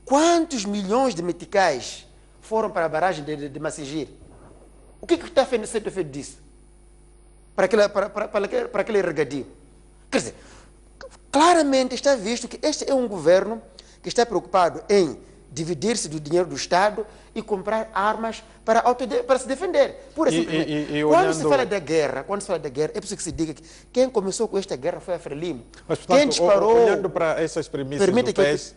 Quantos milhões de meticais foram para a barragem de Massingir? O que está sendo feito disso? Para aquele regadio? Quer dizer, claramente está visto que este é um governo que está preocupado em dividir-se do dinheiro do Estado e comprar armas para se defender. Pura simplesmente. Quando se fala da guerra, é preciso que se diga que quem começou com esta guerra foi a Frelimo. Mas, portanto, quem disparou... olhando para essas premissas do PES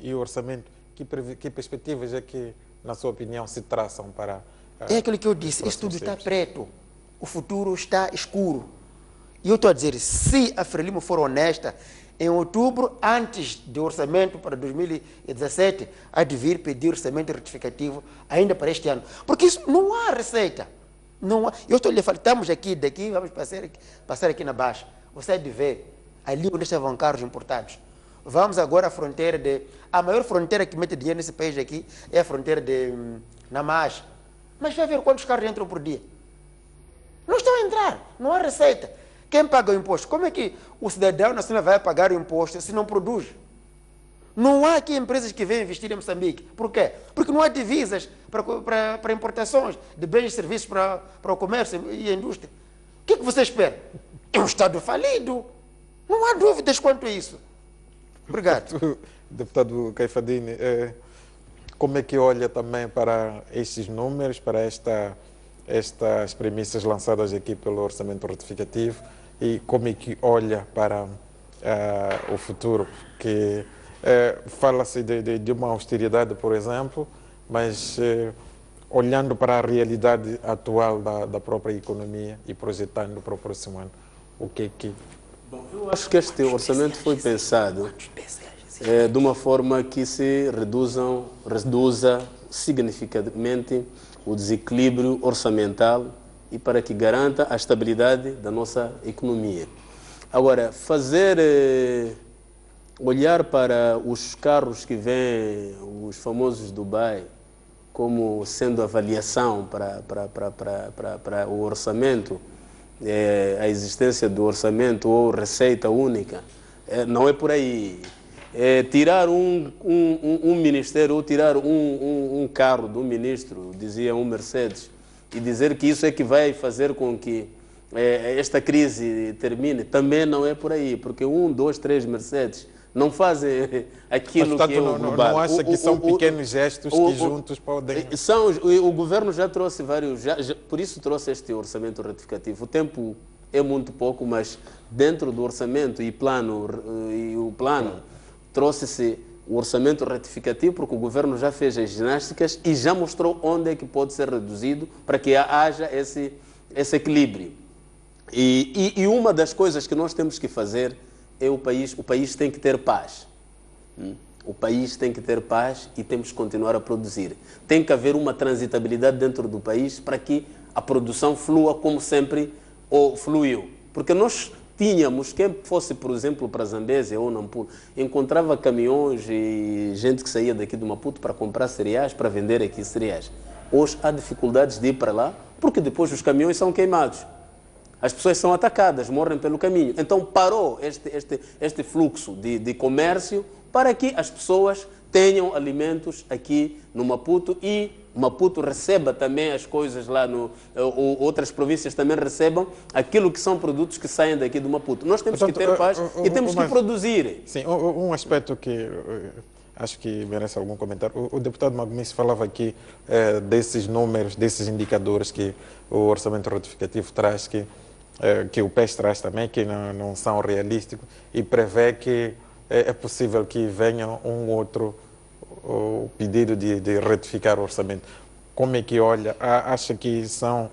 e o orçamento, que perspectivas é que, na sua opinião, se traçam para... É aquilo que eu disse, isso tudo está preto. O futuro está escuro. E eu estou a dizer, se a Frelimo for honesta, em outubro, antes do orçamento para 2017, há de vir pedir orçamento retificativo ainda para este ano. Porque isso não há receita. Não há. Eu estou lhe falando, estamos daqui, vamos passar aqui na Baixa. Você há de ver ali onde estavam carros importados. Vamos agora à fronteira a maior fronteira que mete dinheiro nesse país aqui é a fronteira de Namaz. Mas vai ver quantos carros entram por dia. Não estão a entrar, não há receita. Quem paga o imposto? Como é que o cidadão nacional vai pagar o imposto se não produz? Não há aqui empresas que vêm investir em Moçambique. Por quê? Porque não há divisas para importações de bens e serviços para o comércio e a indústria. O que você espera? É um Estado falido. Não há dúvidas quanto a isso. Obrigado. Deputado Caifadine, como é que olha também para esses números, para estas premissas lançadas aqui pelo orçamento retificativo e como é que olha para o futuro? Que fala-se de uma austeridade, por exemplo, mas olhando para a realidade atual da própria economia e projetando para o próximo ano, o que é que... Bom, eu acho que este orçamento foi pensado de uma forma que se reduza significativamente o desequilíbrio orçamental e para que garanta a estabilidade da nossa economia. Agora, olhar para os carros que vêm, os famosos Dubai, como sendo avaliação para o orçamento, a existência do orçamento ou receita única. Não é por aí. Tirar um ministério ou tirar um carro do ministro, dizia um Mercedes, e dizer que isso é que vai fazer com que esta crise termine, também não é por aí, porque 1, 2, 3 Mercedes não fazem aquilo que é o global. Não acha que são pequenos gestos que juntos podem... O governo já trouxe vários, por isso trouxe este orçamento retificativo. O tempo é muito pouco, mas dentro do orçamento e o plano trouxe-se o orçamento retificativo, porque o governo já fez as ginásticas e já mostrou onde é que pode ser reduzido para que haja esse equilíbrio. E uma das coisas que nós temos que fazer é o país tem que ter paz. O país tem que ter paz e temos que continuar a produzir. Tem que haver uma transitabilidade dentro do país para que a produção flua como sempre fluiu. Porque nós tínhamos, quem fosse, por exemplo, para Zambésia ou Nampula, encontrava caminhões e gente que saía daqui de Maputo para comprar cereais, para vender aqui cereais. Hoje há dificuldades de ir para lá, porque depois os caminhões são queimados. As pessoas são atacadas, morrem pelo caminho. Então parou este fluxo de comércio para que as pessoas tenham alimentos aqui no Maputo e Maputo receba também as coisas lá, outras províncias também recebam aquilo que são produtos que saem daqui do Maputo. Nós temos que ter paz e temos que produzir. Sim, um aspecto que acho que merece algum comentário. O deputado Magomisi falava aqui desses números, desses indicadores que o orçamento retificativo traz, que o PES traz também, que não são realísticos, e prevê que é possível que venha um outro pedido de retificar o orçamento. Como é que olha? Acha que são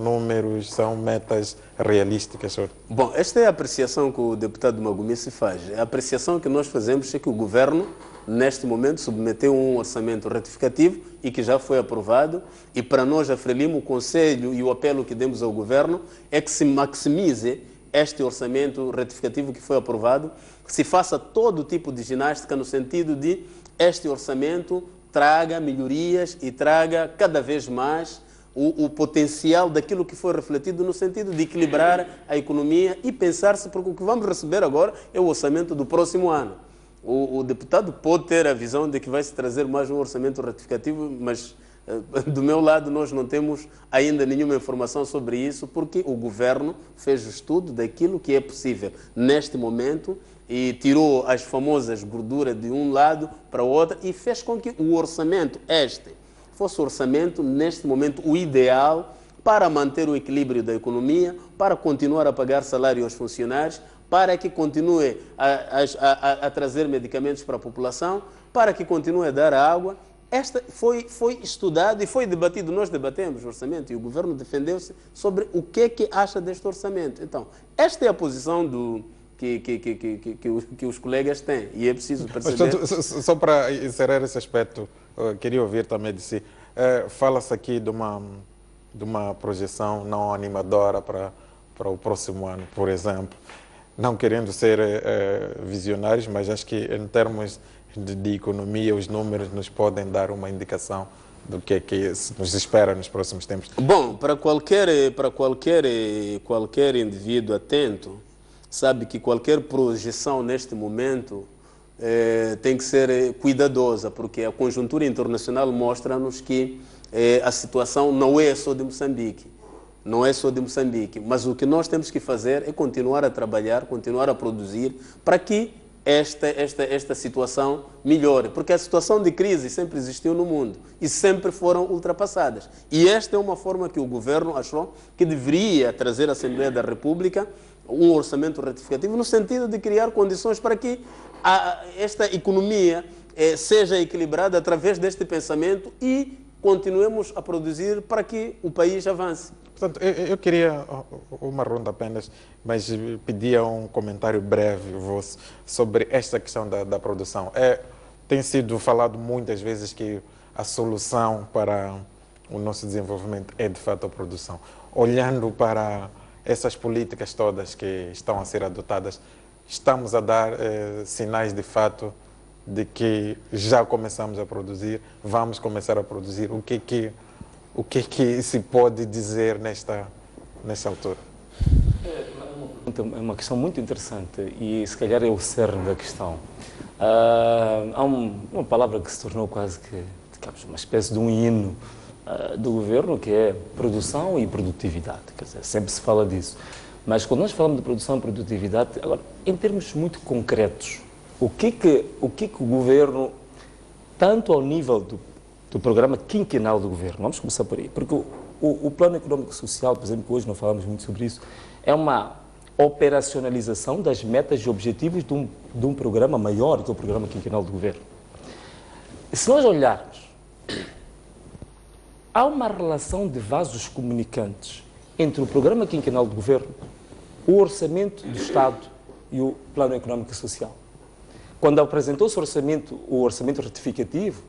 números, são metas realísticas? Bom, esta é a apreciação que o deputado Magomisi faz. A apreciação que nós fazemos é que o governo, neste momento, submeteu um orçamento retificativo e que já foi aprovado. E para nós, a Frelimo, o conselho e o apelo que demos ao governo é que se maximize este orçamento retificativo que foi aprovado, que se faça todo tipo de ginástica no sentido de este orçamento traga melhorias e traga cada vez mais o potencial daquilo que foi refletido no sentido de equilibrar a economia e pensar-se, porque o que vamos receber agora é o orçamento do próximo ano. O deputado pode ter a visão de que vai se trazer mais um orçamento retificativo, mas do meu lado nós não temos ainda nenhuma informação sobre isso, porque o governo fez o estudo daquilo que é possível neste momento e tirou as famosas gorduras de um lado para o outro e fez com que o orçamento fosse o orçamento, neste momento, o ideal para manter o equilíbrio da economia, para continuar a pagar salário aos funcionários, para que continue a trazer medicamentos para a população, para que continue a dar água. Esta foi estudado e foi debatido. Nós debatemos o orçamento e o governo defendeu-se sobre o que acha deste orçamento. Então, esta é a posição que os colegas têm e é preciso perceber... Mas, só para encerrar esse aspecto, queria ouvir também de si. Fala-se aqui de uma projeção não animadora para o próximo ano, por exemplo. Não querendo ser visionários, mas acho que em termos de economia, os números nos podem dar uma indicação do que é que nos espera nos próximos tempos. Bom, para qualquer indivíduo atento, sabe que qualquer projeção neste momento tem que ser cuidadosa, porque a conjuntura internacional mostra-nos que a situação não é só de Moçambique. Não é só de Moçambique, mas o que nós temos que fazer é continuar a trabalhar, continuar a produzir para que esta situação melhore. Porque a situação de crise sempre existiu no mundo e sempre foram ultrapassadas. E esta é uma forma que o governo achou que deveria trazer à Assembleia da República um orçamento retificativo no sentido de criar condições para que esta economia seja equilibrada através deste pensamento e continuemos a produzir para que o país avance. Portanto, eu queria uma ronda apenas, mas pedia um comentário breve vosso sobre esta questão da produção. Tem sido falado muitas vezes que a solução para o nosso desenvolvimento é, de fato, a produção. Olhando para essas políticas todas que estão a ser adotadas, estamos a dar sinais, de fato, de que já começamos a produzir, vamos começar a produzir. O que se pode dizer nesta altura? realmente uma questão muito interessante e se calhar é o cerne da questão. Há uma palavra que se tornou quase que, digamos, uma espécie de um hino do governo, que é produção e produtividade. Quer dizer, sempre se fala disso. Mas quando nós falamos de produção e produtividade, agora, em termos muito concretos, o que o governo, tanto ao nível do programa quinquenal do governo, vamos começar por aí, porque o Plano Econômico e Social, por exemplo, que hoje não falamos muito sobre isso, é uma operacionalização das metas e objetivos de um programa maior, que é o programa quinquenal do governo. Se nós olharmos, há uma relação de vasos comunicantes entre o programa quinquenal do governo, o orçamento do Estado e o Plano Econômico e Social. Quando apresentou-se o orçamento retificativo,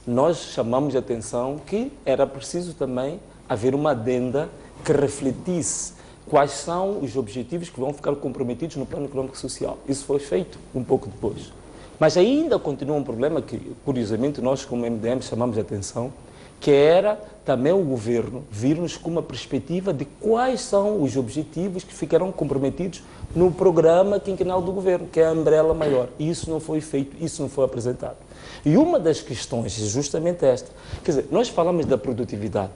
nós chamamos a atenção que era preciso também haver uma adenda que refletisse quais são os objetivos que vão ficar comprometidos no Plano Econômico e Social. Isso foi feito um pouco depois. Mas ainda continua um problema que, curiosamente, nós como MDM chamamos a atenção, que era também o governo vir-nos com uma perspectiva de quais são os objetivos que ficarão comprometidos no programa quinquenal do governo, que é a umbrella maior. E isso não foi feito, isso não foi apresentado. E uma das questões é justamente esta. Quer dizer, nós falamos da produtividade,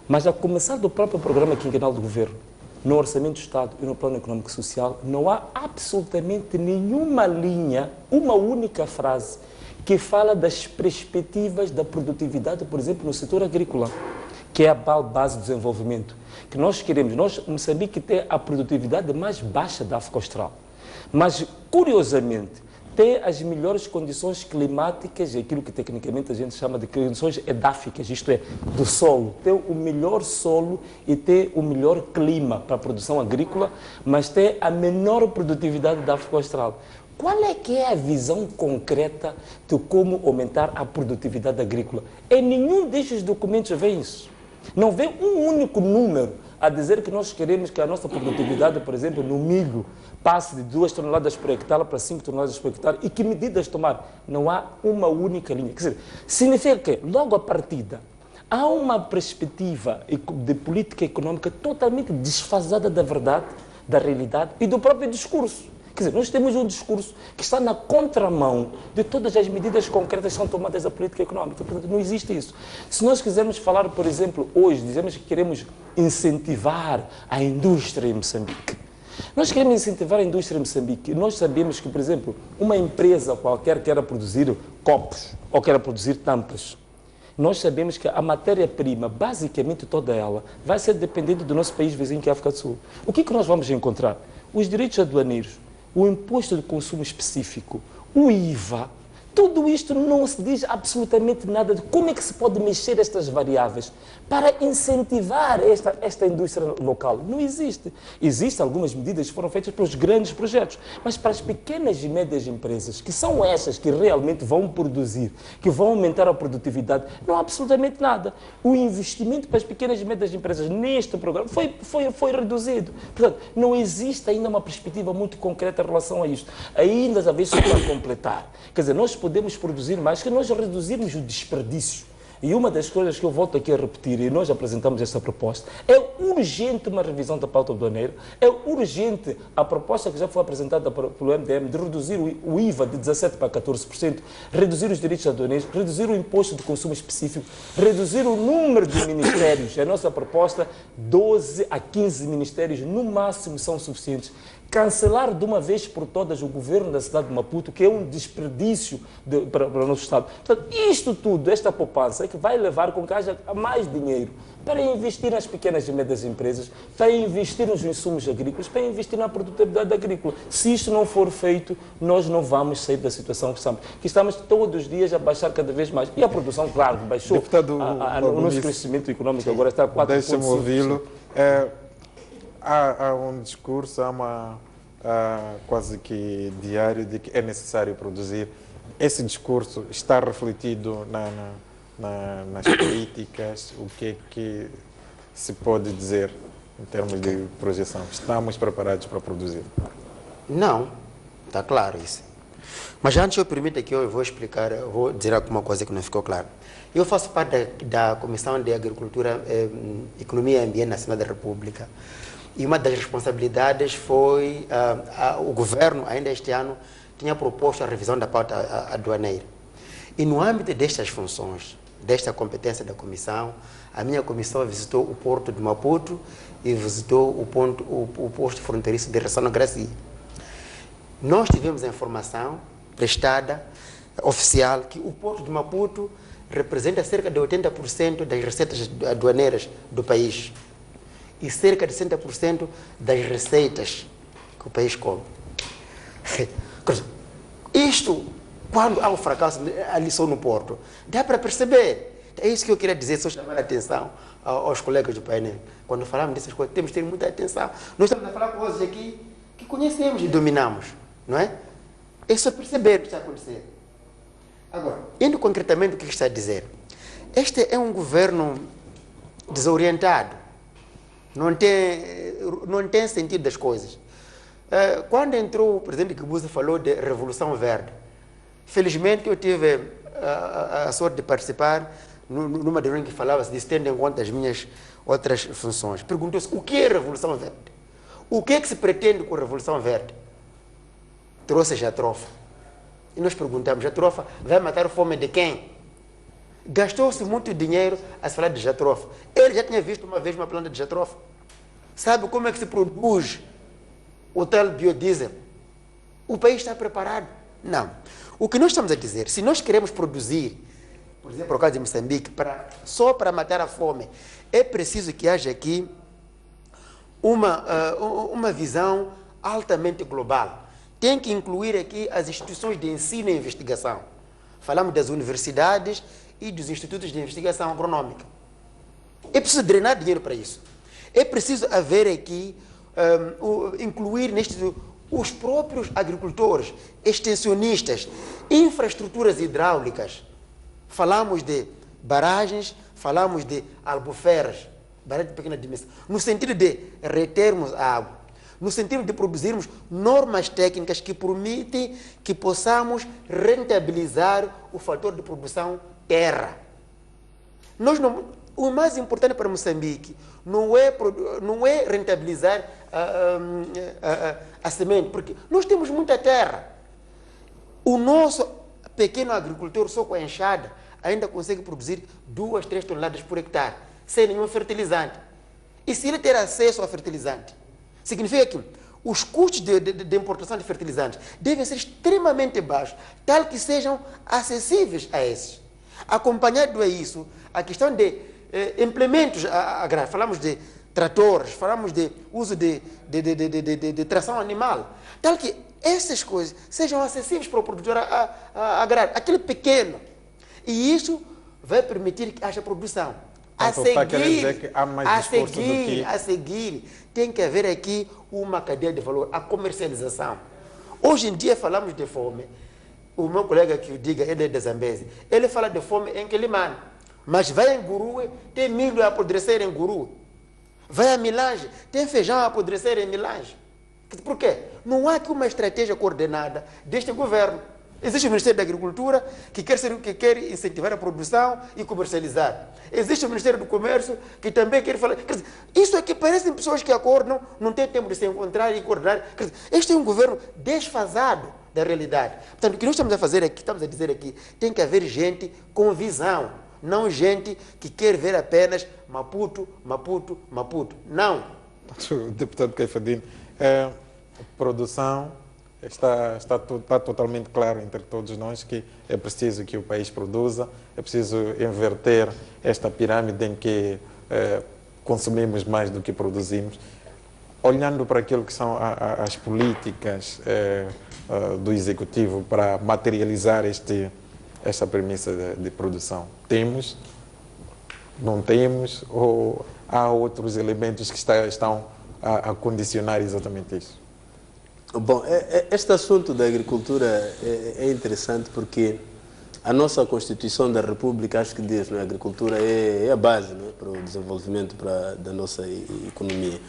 mas a começar do próprio programa quinquenal do governo, no Orçamento do Estado e no Plano Econômico e Social, não há absolutamente nenhuma linha, uma única frase, que fala das perspectivas da produtividade, por exemplo, no setor agrícola, que é a base do desenvolvimento. Que nós queremos, Moçambique tem a produtividade mais baixa da África Austral, mas, curiosamente, tem as melhores condições climáticas, aquilo que tecnicamente a gente chama de condições edáficas, isto é, do solo. Tem o melhor solo e tem o melhor clima para a produção agrícola, mas tem a menor produtividade da África Austral. Qual é que é a visão concreta de como aumentar a produtividade agrícola? Em nenhum destes documentos vem isso. Não vê um único número a dizer que nós queremos que a nossa produtividade, por exemplo, no milho, passe de 2 toneladas por hectare para 5 toneladas por hectare e que medidas tomar. Não há uma única linha. Quer dizer, significa que, logo à partida, há uma perspectiva de política econômica totalmente desfasada da verdade, da realidade e do próprio discurso. Quer dizer, nós temos um discurso que está na contramão de todas as medidas concretas que são tomadas da política econômica. Portanto, não existe isso. Se nós quisermos falar, por exemplo, hoje, dizemos que queremos incentivar a indústria em Moçambique. Nós queremos incentivar a indústria em Moçambique. Nós sabemos que, por exemplo, uma empresa qualquer queira produzir copos ou queira produzir tampas. Nós sabemos que a matéria-prima, basicamente toda ela, vai ser dependente do nosso país vizinho, que é a África do Sul. O que nós vamos encontrar? Os direitos aduaneiros, o imposto de consumo específico, o IVA, tudo isto não se diz absolutamente nada de como é que se pode mexer estas variáveis para incentivar esta indústria local. Não existe. Existem algumas medidas que foram feitas para os grandes projetos, mas para as pequenas e médias empresas, que são essas que realmente vão produzir, que vão aumentar a produtividade, não há absolutamente nada. O investimento para as pequenas e médias empresas neste programa foi reduzido. Portanto, não existe ainda uma perspectiva muito concreta em relação a isto. Ainda às vezes para completar. Quer dizer, nós podemos produzir mais, que nós reduzirmos o desperdício. E uma das coisas que eu volto aqui a repetir, e nós apresentamos esta proposta, é urgente uma revisão da pauta aduaneira, é urgente a proposta que já foi apresentada pelo MDM de reduzir o IVA de 17% para 14%, reduzir os direitos aduaneiros, reduzir o imposto de consumo específico, reduzir o número de ministérios. A nossa proposta, 12 a 15 ministérios no máximo são suficientes. Cancelar de uma vez por todas o governo da cidade de Maputo, que é um desperdício para o nosso Estado. Portanto, isto tudo, esta poupança, é que vai levar com que haja mais dinheiro para investir nas pequenas e médias empresas, para investir nos insumos agrícolas, para investir na produtividade agrícola. Se isto não for feito, nós não vamos sair da situação que estamos todos os dias a baixar cada vez mais. E a produção, claro, baixou. Deputado, o nosso crescimento econômico agora está a 4,5%. Deixa-me ouvi-lo. Há um discurso, quase que diário, de que é necessário produzir. Esse discurso está refletido nas políticas? O que é que se pode dizer em termos de projeção? Estamos preparados para produzir? Não, está claro isso. Mas antes eu permita que eu vou explicar, eu vou dizer alguma coisa que não ficou claro. Eu faço parte da Comissão de Agricultura, Economia e Ambiente Nacional da República. E uma das responsabilidades foi o governo, ainda este ano, tinha proposto a revisão da pauta aduaneira. E no âmbito destas funções, desta competência da comissão, a minha comissão visitou o porto de Maputo e visitou o posto fronteiriço de Ressano Gracia. Nós tivemos a informação prestada, oficial, que o porto de Maputo representa cerca de 80% das receitas aduaneiras do país e cerca de 60% das receitas que o país come. Isto, quando há um fracasso ali só no porto, dá para perceber. É isso que eu queria dizer, só chamar a atenção aos colegas do painel. Quando falamos dessas coisas, temos que ter muita atenção. Nós estamos a falar coisas aqui que conhecemos e dominamos, não é? É só perceber o que está a acontecer. Agora, indo concretamente o que está a dizer, este é um governo desorientado, não tem sentido das coisas. Quando entrou o presidente Guebuza falou de Revolução Verde, felizmente eu tive a sorte de participar numa reunião que falava disso, tendo em conta as minhas outras funções. Perguntou-se o que é Revolução Verde? O que é que se pretende com a Revolução Verde? Trouxe a Jatrofa. E nós perguntamos, Jatrofa vai matar a fome de quem? Gastou-se muito dinheiro a se falar de Jatrofa. Ele já tinha visto uma vez uma planta de Jatrofa. Sabe como é que se produz o tal biodiesel? O país está preparado? Não. O que nós estamos a dizer, se nós queremos produzir, por exemplo, por causa de Moçambique, só para matar a fome, é preciso que haja aqui uma visão altamente global. Tem que incluir aqui as instituições de ensino e investigação. Falamos das universidades e dos institutos de investigação agronômica. É preciso drenar dinheiro para isso. É preciso haver aqui, incluir os próprios agricultores, extensionistas, infraestruturas hidráulicas. Falamos de barragens, falamos de albufeiras, barragens de pequena dimensão, no sentido de retermos a água, no sentido de produzirmos normas técnicas que permitem que possamos rentabilizar o fator de produção terra. O mais importante para Moçambique não é rentabilizar a semente, porque nós temos muita terra. O nosso pequeno agricultor, só com a enxada, ainda consegue produzir 2, 3 toneladas por hectare, sem nenhum fertilizante. E se ele ter acesso a fertilizante, significa que os custos de importação de fertilizantes devem ser extremamente baixos, tal que sejam acessíveis a esses. Acompanhado a isso, a questão de implementos agrários, falamos de tratores, falamos de uso de tração animal, tal que essas coisas sejam acessíveis para o produtor agrário, aquele pequeno. E isso vai permitir que haja produção. A seguir, tem que haver aqui uma cadeia de valor, a comercialização. Hoje em dia falamos de fome. O meu colega que o diga, ele é de Zambeze, ele fala de fome em Quelimane, mas vai em Gurue, tem milho a apodrecer em Gurue. Vai a Milange, tem feijão a apodrecer em Milange. Por quê? Não há aqui uma estratégia coordenada deste governo. Existe o Ministério da Agricultura que quer incentivar a produção e comercializar. Existe o Ministério do Comércio que também quer falar. Quer dizer, isso aqui parecem pessoas que acordam, não têm tempo de se encontrar e coordenar. Quer dizer, este é um governo desfasado da realidade. Portanto, o que nós estamos a fazer aqui, estamos a dizer aqui, tem que haver gente com visão, não gente que quer ver apenas Maputo, Maputo, Maputo. Não. Deputado Caifadine, produção. Está totalmente claro entre todos nós que é preciso que o país produza, é preciso inverter esta pirâmide em que consumimos mais do que produzimos. Olhando para aquilo que são as políticas do Executivo para materializar esta premissa de produção, temos, não temos, ou há outros elementos que estão a condicionar exatamente isso? Bom, este assunto da agricultura é interessante porque a nossa Constituição da República acho que diz que a agricultura é a base, não é, para o desenvolvimento da nossa economia.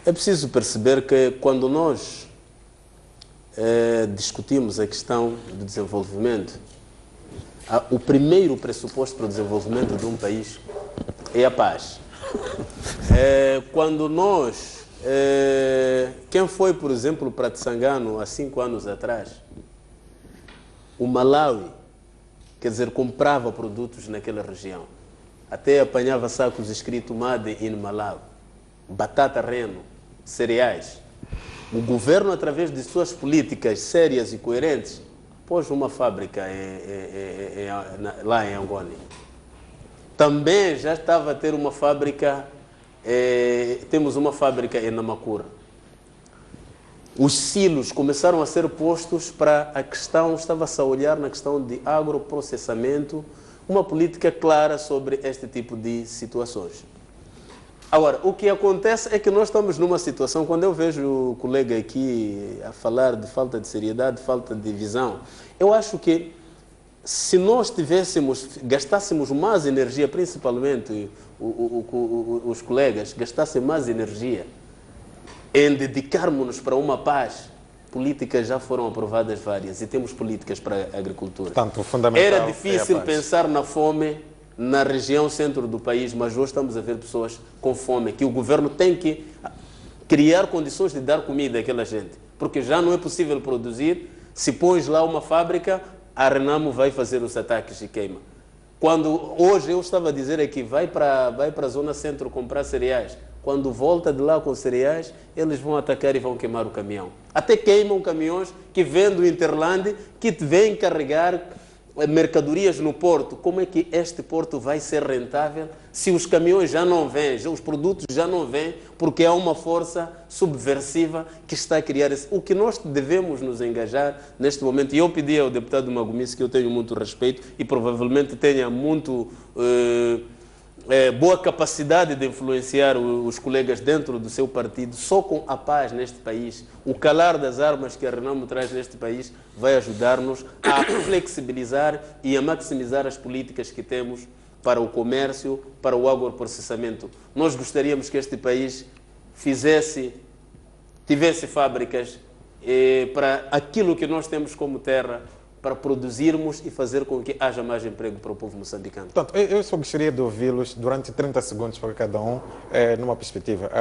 É preciso perceber que quando nós discutimos a questão do desenvolvimento, o primeiro pressuposto para o desenvolvimento de um país é a paz. Quando nós Quem foi, por exemplo, para Tsangano há 5 anos atrás, o Malawi, quer dizer, comprava produtos naquela região. Até apanhava sacos escrito Made in Malawi, batata reno, cereais. O governo, através de suas políticas sérias e coerentes, pôs uma fábrica lá em Angoni. Também já estava a ter uma fábrica, temos uma fábrica em Namakura. Os silos começaram a ser postos para a questão, estava-se a olhar na questão de agroprocessamento, uma política clara sobre este tipo de situações. Agora, o que acontece é que nós estamos numa situação, quando eu vejo o colega aqui a falar de falta de seriedade, falta de visão, eu acho que se nós gastássemos mais energia, principalmente os colegas, gastassem mais energia em dedicarmos-nos para uma paz, políticas já foram aprovadas várias e temos políticas para a agricultura. Portanto, o fundamental era difícil pensar na fome na região centro do país, mas hoje estamos a ver pessoas com fome, que o governo tem que criar condições de dar comida àquela gente, porque já não é possível produzir. Se pões lá uma fábrica, a Renamo vai fazer os ataques e queima. Quando hoje eu estava a dizer aqui, vai para a zona centro comprar cereais. Quando volta de lá com cereais, eles vão atacar e vão queimar o caminhão. Até queimam caminhões que vêm do Interland, que vêm carregar mercadorias no porto. Como é que este porto vai ser rentável se os caminhões já não vêm, os produtos já não vêm, porque há uma força subversiva que está a criar isso? O que nós devemos nos engajar neste momento, e eu pedi ao deputado Magomice, que eu tenho muito respeito e provavelmente tenha muito boa capacidade de influenciar os colegas dentro do seu partido, só com a paz neste país, o calar das armas que a Renamo traz neste país vai ajudar-nos a flexibilizar e a maximizar as políticas que temos para o comércio, para o agroprocessamento. Nós gostaríamos que este país tivesse fábricas para aquilo que nós temos como terra, para produzirmos e fazer com que haja mais emprego para o povo moçambicano. Portanto, eu só gostaria de ouvi-los durante 30 segundos para cada um, numa perspectiva.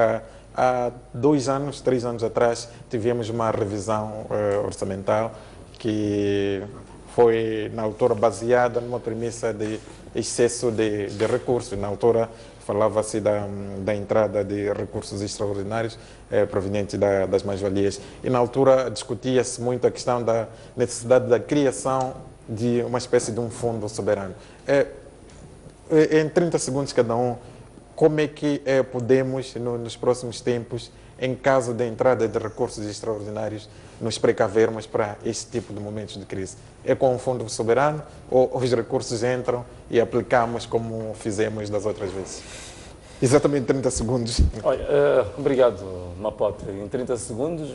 Há 2 anos, 3 anos atrás, tivemos uma revisão orçamental que foi, na altura, baseada numa premissa de excesso de recursos. Na altura, falava-se da entrada de recursos extraordinários provenientes das mais-valias. E, na altura, discutia-se muito a questão da necessidade da criação de uma espécie de um fundo soberano. Em 30 segundos cada um, como é que podemos, nos próximos tempos, em caso de entrada de recursos extraordinários, nos precavermos para esse tipo de momentos de crise? É com um fundo soberano ou os recursos entram e aplicamos como fizemos das outras vezes? Exatamente 30 segundos. Olha, obrigado, Mapote. Em 30 segundos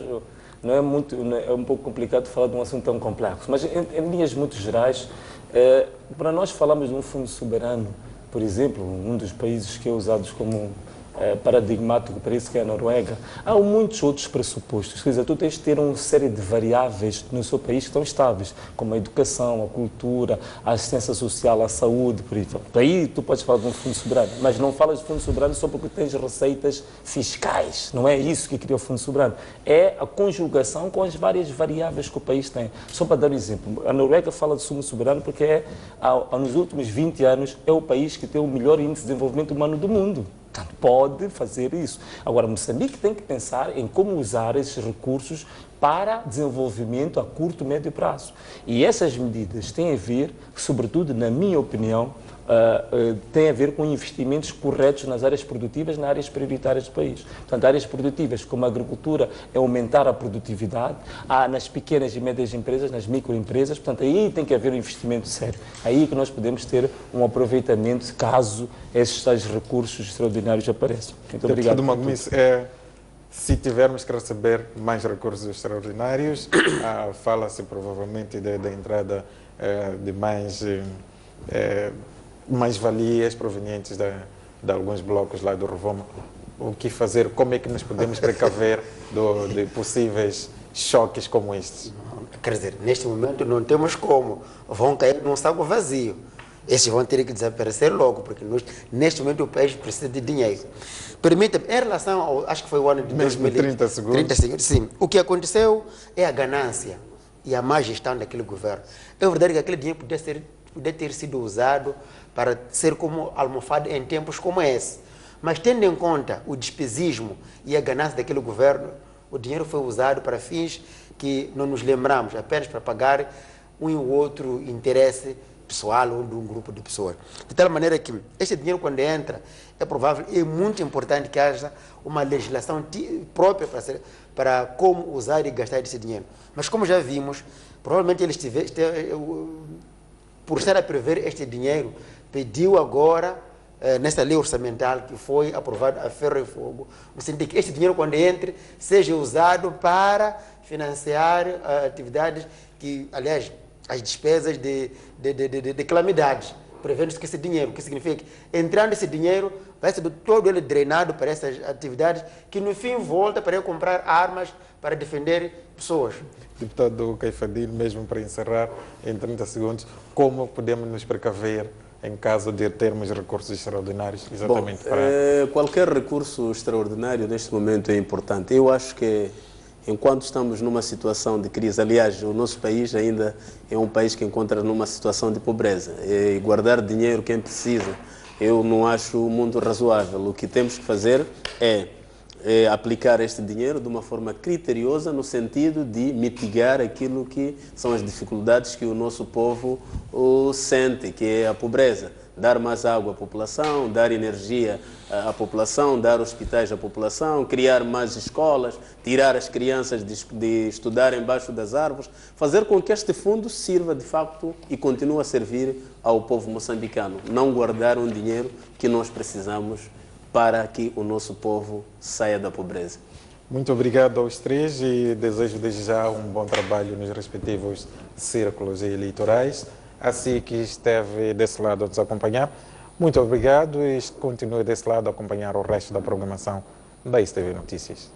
é um pouco complicado falar de um assunto tão complexo, mas em linhas muito gerais, para nós falarmos de um fundo soberano, por exemplo, um dos países que é usado como paradigmático para isso, que é a Noruega, há muitos outros pressupostos. Quer dizer, tu tens de ter uma série de variáveis no seu país que estão estáveis, como a educação, a cultura, a assistência social, a saúde, por isso. Daí tu podes falar de um fundo soberano, mas não falas de fundo soberano só porque tens receitas fiscais. Não é isso que cria o fundo soberano. É a conjugação com as várias variáveis que o país tem. Só para dar um exemplo, a Noruega fala de fundo soberano porque nos últimos 20 anos é o país que tem o melhor índice de desenvolvimento humano do mundo. Portanto, pode fazer isso. Agora, Moçambique tem que pensar em como usar esses recursos para desenvolvimento a curto e médio prazo. E essas medidas têm a ver, sobretudo, na minha opinião, tem a ver com investimentos corretos nas áreas produtivas, nas áreas prioritárias do país. Portanto, áreas produtivas como a agricultura é aumentar a produtividade, nas pequenas e médias empresas, nas microempresas, portanto, aí tem que haver um investimento sério. Aí que nós podemos ter um aproveitamento caso esses tais recursos extraordinários apareçam. Muito obrigado. Magomice, se tivermos que receber mais recursos extraordinários, fala-se provavelmente da entrada de mais-valias provenientes de alguns blocos lá do Rovuma. O que fazer? Como é que nos podemos precaver de possíveis choques como estes? Quer dizer, neste momento não temos como. Vão cair num saco vazio. Esses vão ter que desaparecer logo, porque neste momento o país precisa de dinheiro. Permita-me, em relação ao, acho que foi o ano de 30 segundos. 30 segundos, sim. O que aconteceu é a ganância e a má gestão daquele governo. É verdade que aquele dinheiro podia ter sido usado para ser como almofada em tempos como esse. Mas tendo em conta o despesismo e a ganância daquele governo, o dinheiro foi usado para fins que não nos lembramos, apenas para pagar um e outro interesse pessoal ou de um grupo de pessoas. De tal maneira que este dinheiro, quando entra, é provável e é muito importante que haja uma legislação própria para como usar e gastar esse dinheiro. Mas como já vimos, provavelmente eles por estar a prever este dinheiro, pediu agora, nessa lei orçamental que foi aprovada a ferro e fogo, no sentido que este dinheiro, quando entre, seja usado para financiar atividades que, aliás, as despesas de calamidades, prevendo-se que esse dinheiro, o que significa que, entrando esse dinheiro, vai ser todo ele drenado para essas atividades, que no fim volta para eu comprar armas para defender pessoas. Deputado Caifadine, mesmo para encerrar, em 30 segundos, como podemos nos precaver em caso de termos recursos extraordinários, exatamente para... Qualquer recurso extraordinário neste momento é importante. Eu acho que enquanto estamos numa situação de crise, aliás, o nosso país ainda é um país que encontra numa situação de pobreza, e guardar dinheiro quem precisa, eu não acho muito razoável. O que temos que fazer é aplicar este dinheiro de uma forma criteriosa, no sentido de mitigar aquilo que são as dificuldades que o nosso povo sente, que é a pobreza. Dar mais água à população, dar energia à população, dar hospitais à população, criar mais escolas, tirar as crianças de estudar embaixo das árvores, fazer com que este fundo sirva de facto e continue a servir ao povo moçambicano. Não guardar um dinheiro que nós precisamos para que o nosso povo saia da pobreza. Muito obrigado aos três e desejo desde já um bom trabalho nos respectivos círculos eleitorais. Assim que esteve desse lado a nos acompanhar, muito obrigado e continue desse lado a acompanhar o resto da programação da STV Notícias.